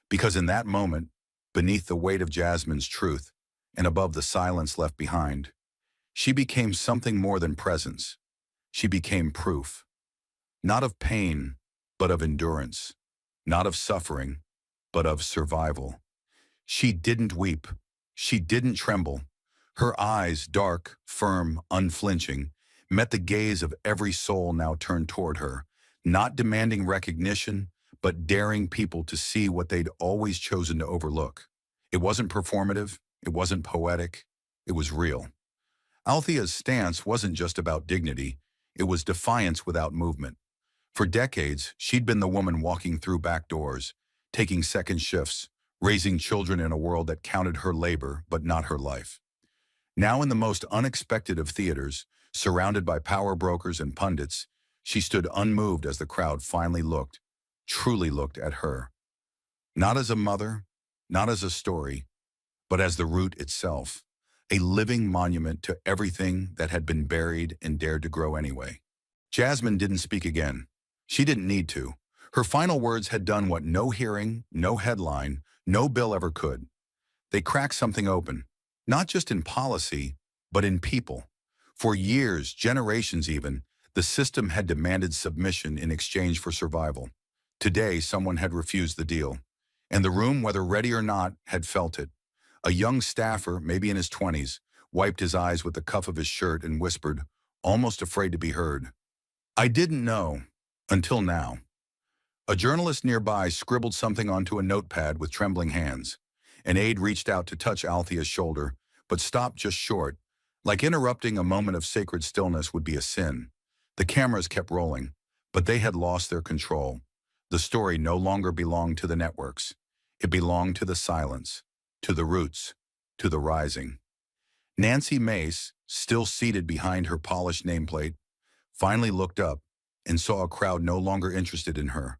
because in that moment, beneath the weight of Jasmine's truth and above the silence left behind, she became something more than presence. She became proof, not of pain, but of endurance, not of suffering, but of survival. She didn't weep. She didn't tremble. Her eyes, dark, firm, unflinching, met the gaze of every soul now turned toward her, not demanding recognition, but daring people to see what they'd always chosen to overlook. It wasn't performative. It wasn't poetic. It was real. Althea's stance wasn't just about dignity. It was defiance without movement. For decades, she'd been the woman walking through back doors, taking second shifts, raising children in a world that counted her labor but not her life. Now in the most unexpected of theaters, surrounded by power brokers and pundits, she stood unmoved as the crowd finally looked, truly looked at her. Not as a mother, not as a story, but as the root itself, a living monument to everything that had been buried and dared to grow anyway. Jasmine didn't speak again. She didn't need to. Her final words had done what no hearing, no headline, no bill ever could. They cracked something open, not just in policy, but in people. For years, generations even, the system had demanded submission in exchange for survival. Today, someone had refused the deal. And the room, whether ready or not, had felt it. A young staffer, maybe in his 20s, wiped his eyes with the cuff of his shirt and whispered, almost afraid to be heard, "I didn't know, until now." A journalist nearby scribbled something onto a notepad with trembling hands. An aide reached out to touch Althea's shoulder, but stopped just short. Like interrupting a moment of sacred stillness would be a sin. The cameras kept rolling, but they had lost their control. The story no longer belonged to the networks. It belonged to the silence, to the roots, to the rising. Nancy Mace, still seated behind her polished nameplate, finally looked up and saw a crowd no longer interested in her.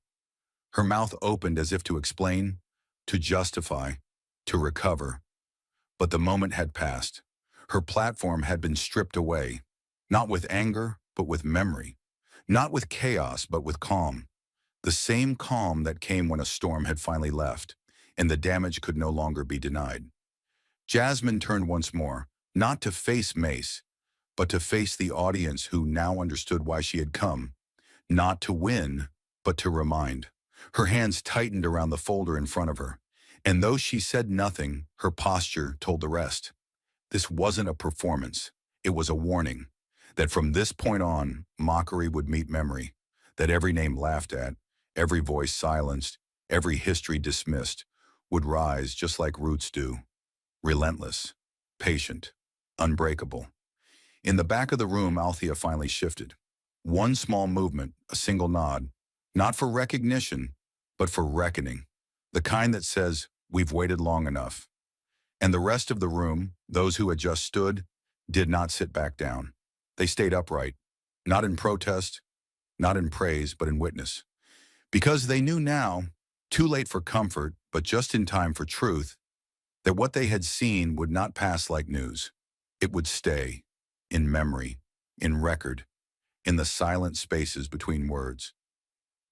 Her mouth opened as if to explain, to justify, to recover. But the moment had passed. Her platform had been stripped away, not with anger, but with memory. Not with chaos, but with calm. The same calm that came when a storm had finally left, and the damage could no longer be denied. Jasmine turned once more, not to face Mace, but to face the audience who now understood why she had come. Not to win, but to remind. Her hands tightened around the folder in front of her, and though she said nothing, her posture told the rest. This wasn't a performance. It was a warning that from this point on, mockery would meet memory, that every name laughed at, every voice silenced, every history dismissed, would rise just like roots do, relentless, patient, unbreakable. In the back of the room, Althea finally shifted. One small movement, a single nod, not for recognition, but for reckoning, the kind that says, "We've waited long enough." And the rest of the room, those who had just stood, did not sit back down. They stayed upright, not in protest, not in praise, but in witness. Because they knew now, too late for comfort, but just in time for truth, that what they had seen would not pass like news. It would stay, in memory, in record, in the silent spaces between words.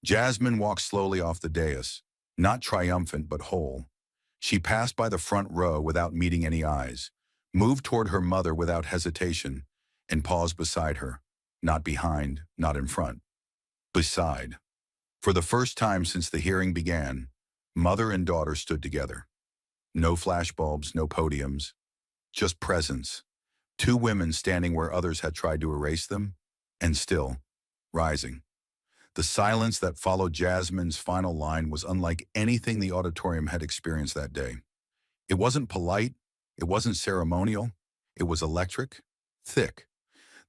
Jasmine walked slowly off the dais, not triumphant but whole. She passed by the front row without meeting any eyes, moved toward her mother without hesitation, and paused beside her, not behind, not in front. Beside. For the first time since the hearing began, mother and daughter stood together. No flashbulbs, no podiums, just presence. Two women standing where others had tried to erase them, and still, rising. The silence that followed Jasmine's final line was unlike anything the auditorium had experienced that day. It wasn't polite, it wasn't ceremonial, it was electric, thick.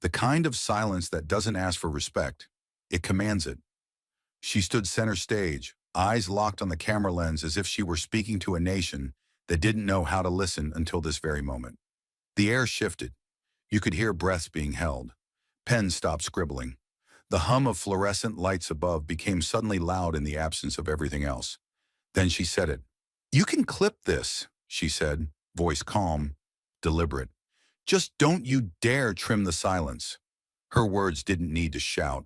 The kind of silence that doesn't ask for respect. It commands it. She stood center stage, eyes locked on the camera lens as if she were speaking to a nation that didn't know how to listen until this very moment. The air shifted. You could hear breaths being held. Pens stopped scribbling. The hum of fluorescent lights above became suddenly loud in the absence of everything else. Then she said it. "You can clip this," she said, voice calm, deliberate. "Just don't you dare trim the silence." Her words didn't need to shout.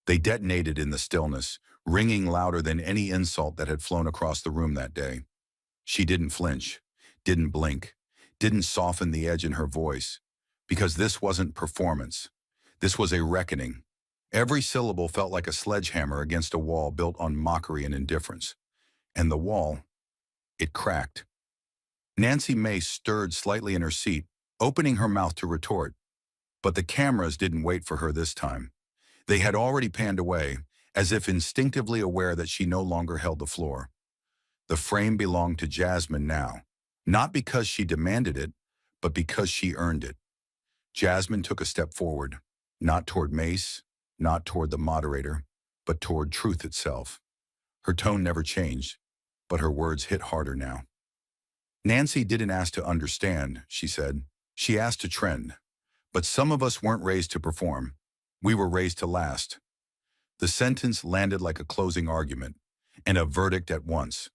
They detonated in the stillness, ringing louder than any insult that had flown across the room that day. She didn't flinch, didn't blink, didn't soften the edge in her voice, because this wasn't performance. This was a reckoning. Every syllable felt like a sledgehammer against a wall built on mockery and indifference. And the wall, it cracked. Nancy Mace stirred slightly in her seat, opening her mouth to retort. But the cameras didn't wait for her this time. They had already panned away, as if instinctively aware that she no longer held the floor. The frame belonged to Jasmine now, not because she demanded it, but because she earned it. Jasmine took a step forward, not toward Mace, not toward the moderator, but toward truth itself. Her tone never changed, but her words hit harder now. "Nancy didn't ask to understand," she said. "She asked to trend. But some of us weren't raised to perform. We were raised to last." The sentence landed like a closing argument, and a verdict at once.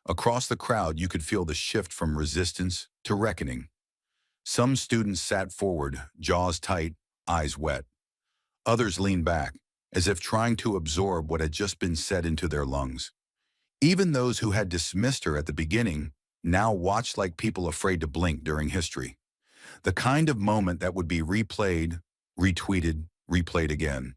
Across the crowd, you could feel the shift from resistance to reckoning. Some students sat forward, jaws tight, eyes wet. Others leaned back, as if trying to absorb what had just been said into their lungs. Even those who had dismissed her at the beginning now watched like people afraid to blink during history. The kind of moment that would be replayed, retweeted, replayed again.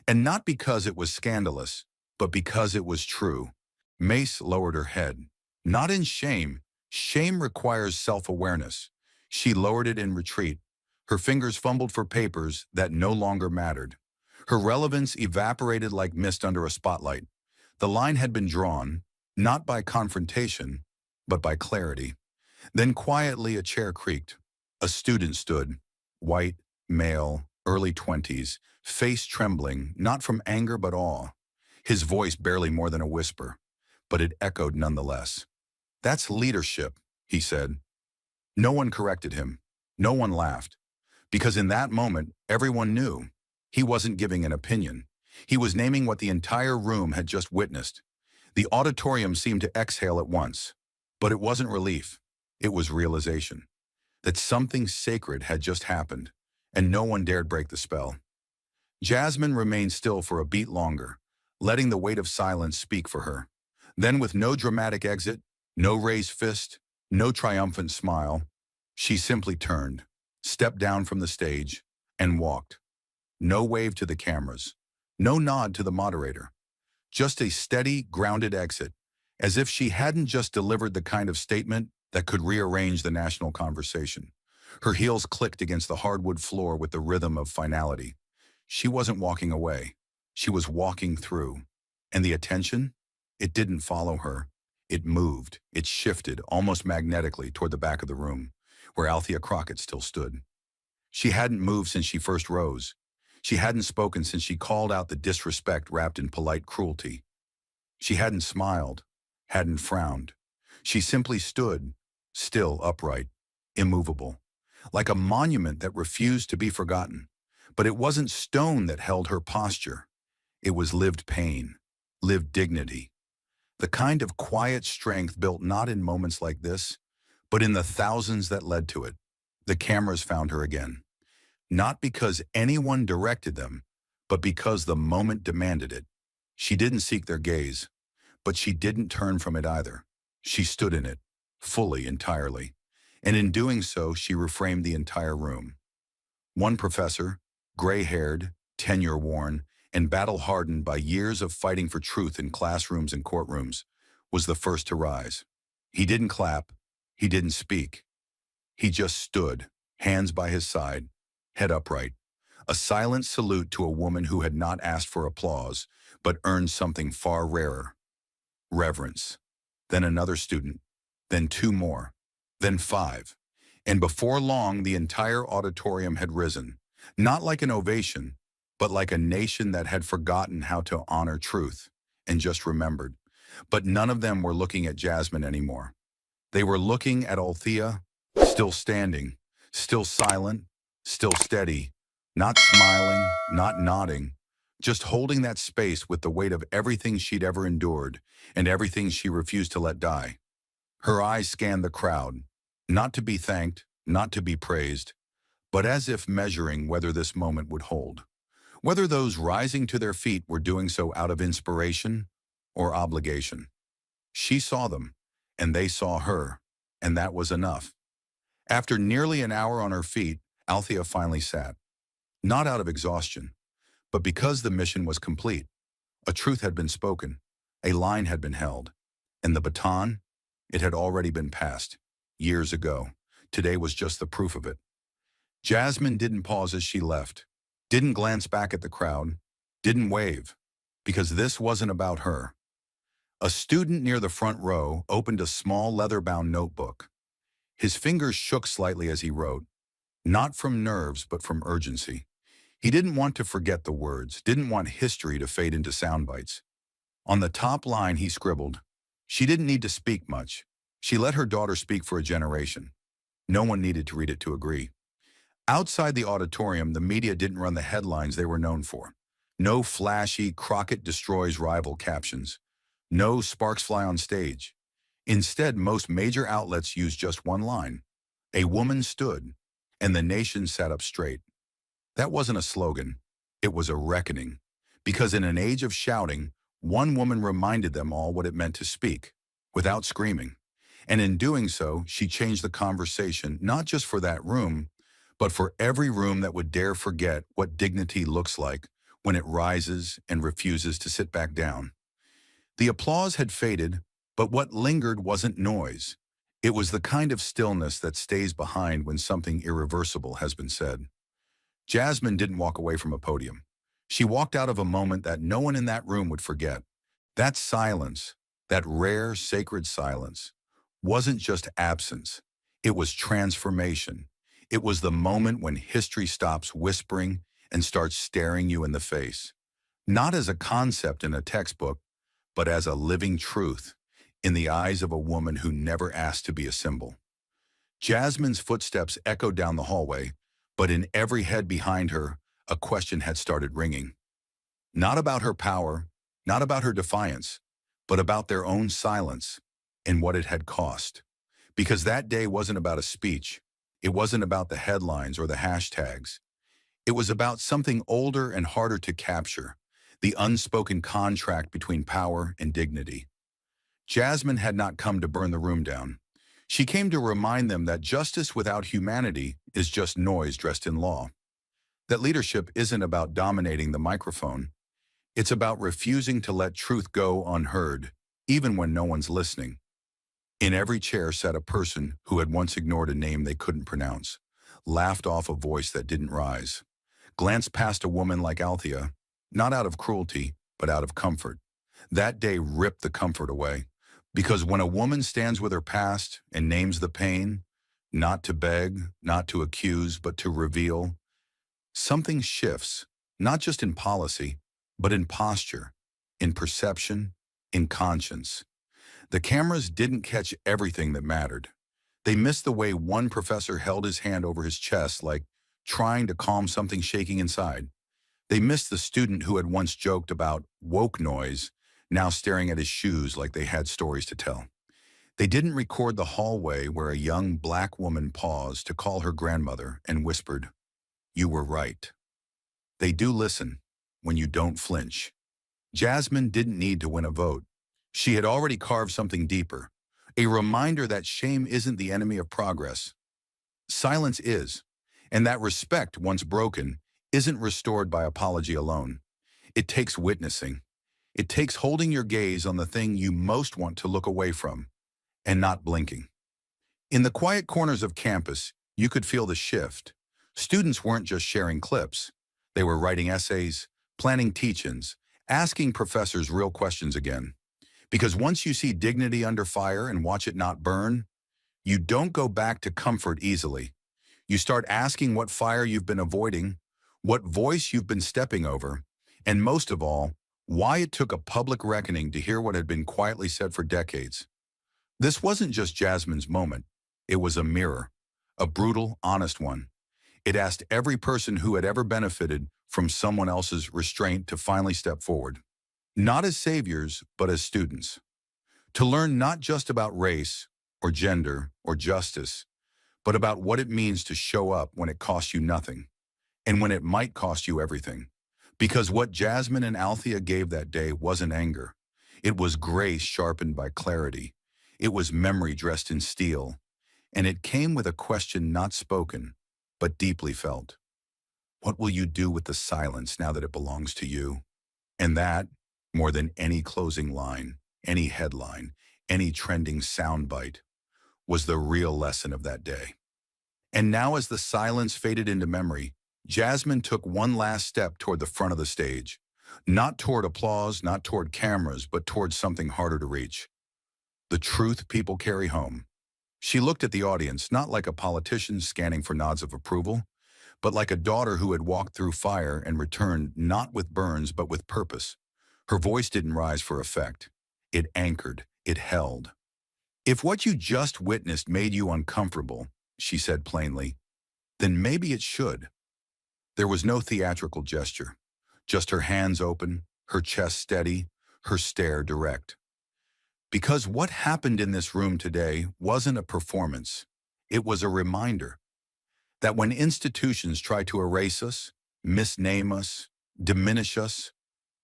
And not because it was scandalous, but because it was true. Mace lowered her head. Not in shame. Shame requires self-awareness. She lowered it in retreat. Her fingers fumbled for papers that no longer mattered. Her relevance evaporated like mist under a spotlight. The line had been drawn, not by confrontation, but by clarity. Then quietly a chair creaked. A student stood, white, male, early 20s, face trembling, not from anger but awe. His voice barely more than a whisper, but it echoed nonetheless. "That's leadership," he said. No one corrected him. No one laughed. Because in that moment, everyone knew. He wasn't giving an opinion. He was naming what the entire room had just witnessed. The auditorium seemed to exhale at once. But it wasn't relief. It was realization. That something sacred had just happened, and no one dared break the spell. Jasmine remained still for a beat longer, letting the weight of silence speak for her. Then, with no dramatic exit, no raised fist, no triumphant smile, she simply turned, stepped down from the stage, and walked. No wave to the cameras, no nod to the moderator. Just a steady, grounded exit, as if she hadn't just delivered the kind of statement that could rearrange the national conversation. Her heels clicked against the hardwood floor with the rhythm of finality. She wasn't walking away. She was walking through. And the attention? It didn't follow her. It moved. It shifted, almost magnetically, toward the back of the room, where Althea Crockett still stood. She hadn't moved since she first rose. She hadn't spoken since she called out the disrespect wrapped in polite cruelty. She hadn't smiled, hadn't frowned. She simply stood, still upright, immovable, like a monument that refused to be forgotten. But it wasn't stone that held her posture. It was lived pain, lived dignity, the kind of quiet strength built not in moments like this, but in the thousands that led to it. The cameras found her again, not because anyone directed them, but because the moment demanded it. She didn't seek their gaze, but she didn't turn from it either. She stood in it, fully, entirely, and in doing so, she reframed the entire room. One professor, gray-haired, tenure-worn, and battle-hardened by years of fighting for truth in classrooms and courtrooms, was the first to rise. He didn't clap, he didn't speak. He just stood, hands by his side, head upright, a silent salute to a woman who had not asked for applause, but earned something far rarer: reverence. Then another student, then two more, then five. And before long, the entire auditorium had risen, Not like an ovation, but like a nation that had forgotten how to honor truth and just remembered. But none of them were looking at Jasmine anymore. They were looking at Althea, still standing, still silent, still steady, not smiling, not nodding, just holding that space with the weight of everything she'd ever endured and everything she refused to let die. Her eyes scanned the crowd, not to be thanked, not to be praised, but as if measuring whether this moment would hold, whether those rising to their feet were doing so out of inspiration or obligation. She saw them, and they saw her, and that was enough. After nearly an hour on her feet, Althea finally sat, not out of exhaustion, but because the mission was complete. A truth had been spoken, a line had been held, and the baton, it had already been passed, years ago. Today was just the proof of it. Jasmine didn't pause as she left, didn't glance back at the crowd, didn't wave, because this wasn't about her. A student near the front row opened a small leather-bound notebook. His fingers shook slightly as he wrote, not from nerves but from urgency. He didn't want to forget the words, didn't want history to fade into sound bites. On the top line he scribbled, she didn't need to speak much. She let her daughter speak for a generation. No one needed to read it to agree. Outside the auditorium, the media didn't run the headlines they were known for. No flashy Crockett destroys rival captions. No sparks fly on stage. Instead, most major outlets used just one line. A woman stood, and the nation sat up straight. That wasn't a slogan. It was a reckoning. Because in an age of shouting, one woman reminded them all what it meant to speak, without screaming. And in doing so, she changed the conversation, not just for that room, but for every room that would dare forget what dignity looks like when it rises and refuses to sit back down. The applause had faded, but what lingered wasn't noise. It was the kind of stillness that stays behind when something irreversible has been said. Jasmine didn't walk away from a podium. She walked out of a moment that no one in that room would forget. That silence, that rare, sacred silence, wasn't just absence. It was transformation. It was the moment when history stops whispering and starts staring you in the face. Not as a concept in a textbook, but as a living truth in the eyes of a woman who never asked to be a symbol. Jasmine's footsteps echoed down the hallway, but in every head behind her, a question had started ringing. Not about her power, not about her defiance, but about their own silence and what it had cost. Because that day wasn't about a speech. It wasn't about the headlines or the hashtags. It was about something older and harder to capture, the unspoken contract between power and dignity. Jasmine had not come to burn the room down. She came to remind them that justice without humanity is just noise dressed in law. That leadership isn't about dominating the microphone. It's about refusing to let truth go unheard, even when no one's listening. In every chair sat a person who had once ignored a name they couldn't pronounce, laughed off a voice that didn't rise, glanced past a woman like Althea, not out of cruelty, but out of comfort. That day ripped the comfort away, because when a woman stands with her past and names the pain, not to beg, not to accuse, but to reveal, something shifts, not just in policy, but in posture, in perception, in conscience. The cameras didn't catch everything that mattered. They missed the way one professor held his hand over his chest like trying to calm something shaking inside. They missed the student who had once joked about woke noise, now staring at his shoes like they had stories to tell. They didn't record the hallway where a young black woman paused to call her grandmother and whispered, "You were right." They do listen when you don't flinch. Jasmine didn't need to win a vote. She had already carved something deeper, a reminder that shame isn't the enemy of progress. Silence is, and that respect, once broken, isn't restored by apology alone. It takes witnessing. It takes holding your gaze on the thing you most want to look away from, and not blinking. In the quiet corners of campus, you could feel the shift. Students weren't just sharing clips. They were writing essays, planning teach-ins, asking professors real questions again. Because once you see dignity under fire and watch it not burn, you don't go back to comfort easily. You start asking what fire you've been avoiding, what voice you've been stepping over, and most of all, why it took a public reckoning to hear what had been quietly said for decades. This wasn't just Jasmine's moment. It was a mirror, a brutal, honest one. It asked every person who had ever benefited from someone else's restraint to finally step forward. Not as saviors, but as students. To learn not just about race, or gender, or justice, but about what it means to show up when it costs you nothing, and when it might cost you everything. Because what Jasmine and Althea gave that day wasn't anger. It was grace sharpened by clarity. It was memory dressed in steel. And it came with a question not spoken, but deeply felt. What will you do with the silence now that it belongs to you? And that, more than any closing line, any headline, any trending soundbite, was the real lesson of that day. And now as the silence faded into memory, Jasmine took one last step toward the front of the stage. Not toward applause, not toward cameras, but toward something harder to reach. The truth people carry home. She looked at the audience, not like a politician scanning for nods of approval, but like a daughter who had walked through fire and returned not with burns, but with purpose. Her voice didn't rise for effect. It anchored. It held. If what you just witnessed made you uncomfortable, she said plainly, then maybe it should. There was no theatrical gesture, just her hands open, her chest steady, her stare direct. Because what happened in this room today wasn't a performance. It was a reminder that when institutions try to erase us, misname us, diminish us,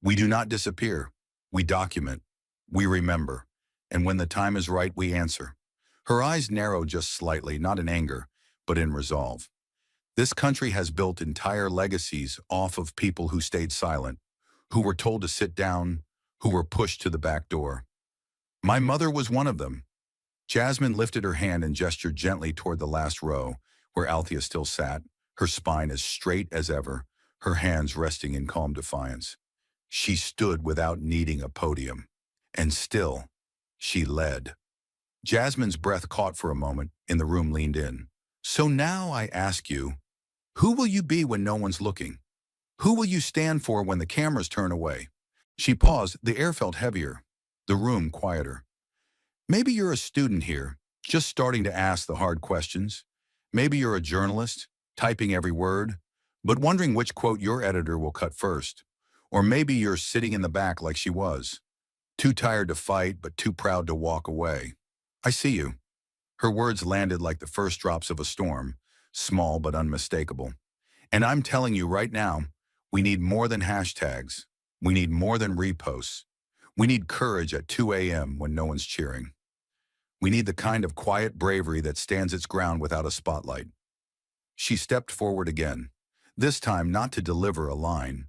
we do not disappear. We document. We remember. And when the time is right, we answer. Her eyes narrowed just slightly, not in anger, but in resolve. This country has built entire legacies off of people who stayed silent, who were told to sit down, who were pushed to the back door. My mother was one of them. Jasmine lifted her hand and gestured gently toward the last row, where Althea still sat, her spine as straight as ever, her hands resting in calm defiance. She stood without needing a podium. And still, she led. Jasmine's breath caught for a moment, and the room leaned in. So now I ask you, who will you be when no one's looking? Who will you stand for when the cameras turn away? She paused. The air felt heavier, the room quieter. Maybe you're a student here, just starting to ask the hard questions. Maybe you're a journalist, typing every word, but wondering which quote your editor will cut first. Or maybe you're sitting in the back like she was, too tired to fight, but too proud to walk away. I see you. Her words landed like the first drops of a storm, small but unmistakable. And I'm telling you right now, we need more than hashtags. We need more than reposts. We need courage at 2 a.m. when no one's cheering. We need the kind of quiet bravery that stands its ground without a spotlight. She stepped forward again, this time not to deliver a line,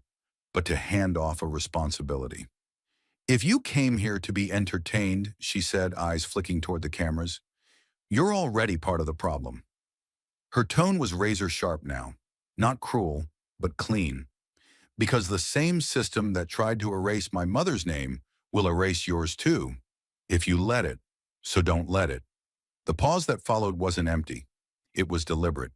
but to hand off a responsibility. If you came here to be entertained, she said, eyes flicking toward the cameras, you're already part of the problem. Her tone was razor sharp now, not cruel, but clean. Because the same system that tried to erase my mother's name will erase yours too, if you let it, so don't let it. The pause that followed wasn't empty. It was deliberate.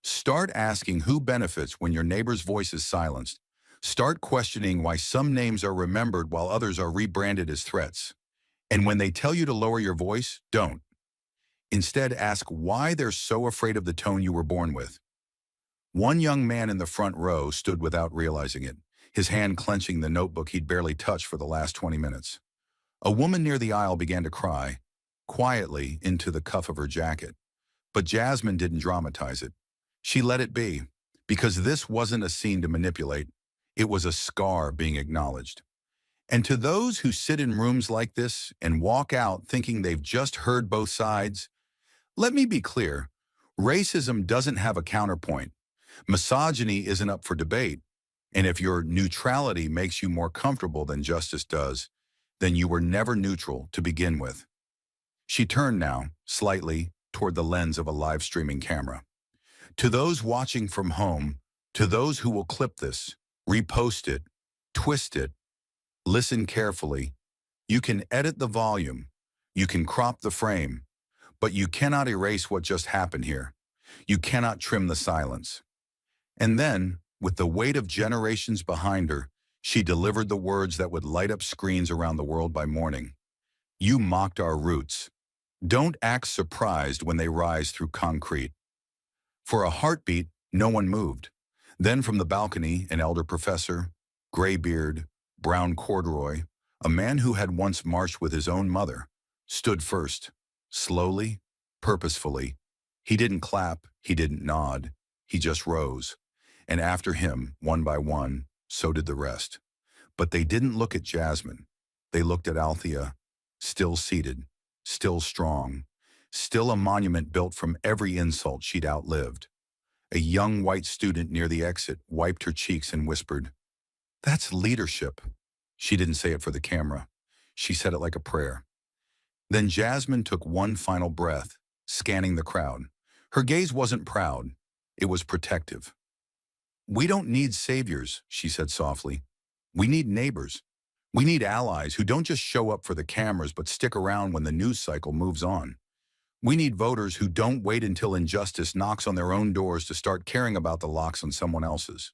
Start asking who benefits when your neighbor's voice is silenced. Start questioning why some names are remembered while others are rebranded as threats. And when they tell you to lower your voice, don't. Instead, ask why they're so afraid of the tone you were born with. One young man in the front row stood without realizing it, his hand clenching the notebook he'd barely touched for the last 20 minutes. A woman near the aisle began to cry, quietly into the cuff of her jacket. But Jasmine didn't dramatize it. She let it be, because this wasn't a scene to manipulate. It was a scar being acknowledged. And to those who sit in rooms like this and walk out thinking they've just heard both sides, let me be clear, racism doesn't have a counterpoint. Misogyny isn't up for debate. And if your neutrality makes you more comfortable than justice does, then you were never neutral to begin with. She turned now, slightly, toward the lens of a live streaming camera. To those watching from home, to those who will clip this, repost it, twist it, listen carefully. You can edit the volume, you can crop the frame, but you cannot erase what just happened here. You cannot trim the silence. And then, With the weight of generations behind her, she delivered the words that would light up screens around the world by morning. You mocked our roots. Don't act surprised when they rise through concrete. For a heartbeat, no one moved. Then from the balcony, an elder professor, gray beard, brown corduroy, a man who had once marched with his own mother, stood first, slowly, purposefully. He didn't clap, he didn't nod, he just rose. And after him, one by one, so did the rest. But they didn't look at Jasmine. They looked at Althea, still seated, still strong, still a monument built from every insult she'd outlived. A young white student near the exit wiped her cheeks and whispered, "That's leadership." She didn't say it for the camera. She said it like a prayer. Then Jasmine took one final breath, scanning the crowd. Her gaze wasn't proud. It was protective. "We don't need saviors," she said softly. "We need neighbors. We need allies who don't just show up for the cameras but stick around when the news cycle moves on. We need voters who don't wait until injustice knocks on their own doors to start caring about the locks on someone else's."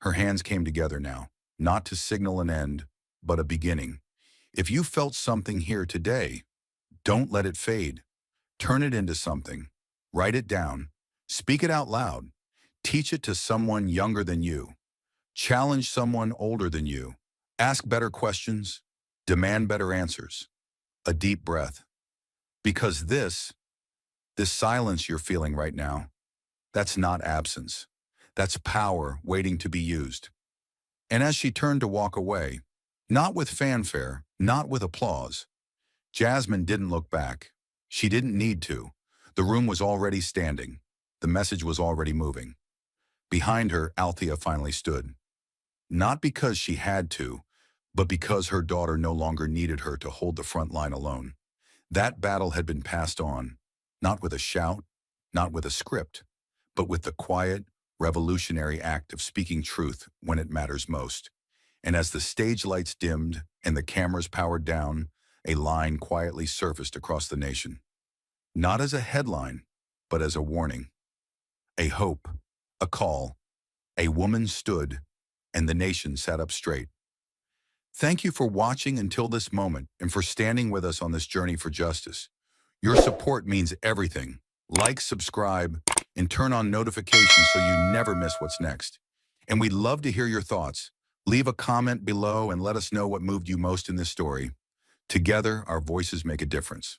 Her hands came together now, not to signal an end, but a beginning. If you felt something here today, don't let it fade. Turn it into something. Write it down. Speak it out loud. Teach it to someone younger than you. Challenge someone older than you. Ask better questions. Demand better answers. A deep breath. Because this silence you're feeling right now, that's not absence. That's power waiting to be used. And as she turned to walk away, not with fanfare, not with applause, Jasmine didn't look back. She didn't need to. The room was already standing. The message was already moving. Behind her, Althea finally stood. Not because she had to, but because her daughter no longer needed her to hold the front line alone. That battle had been passed on, not with a shout, not with a script, but with the quiet, revolutionary act of speaking truth when it matters most. And as the stage lights dimmed and the cameras powered down, a line quietly surfaced across the nation. Not as a headline, but as a warning. A hope, a call. A woman stood, and the nation sat up straight. Thank you for watching until this moment and for standing with us on this journey for justice. Your support means everything. Like, subscribe, and turn on notifications so you never miss what's next. And we'd love to hear your thoughts. Leave a comment below and let us know what moved you most in this story. Together, our voices make a difference.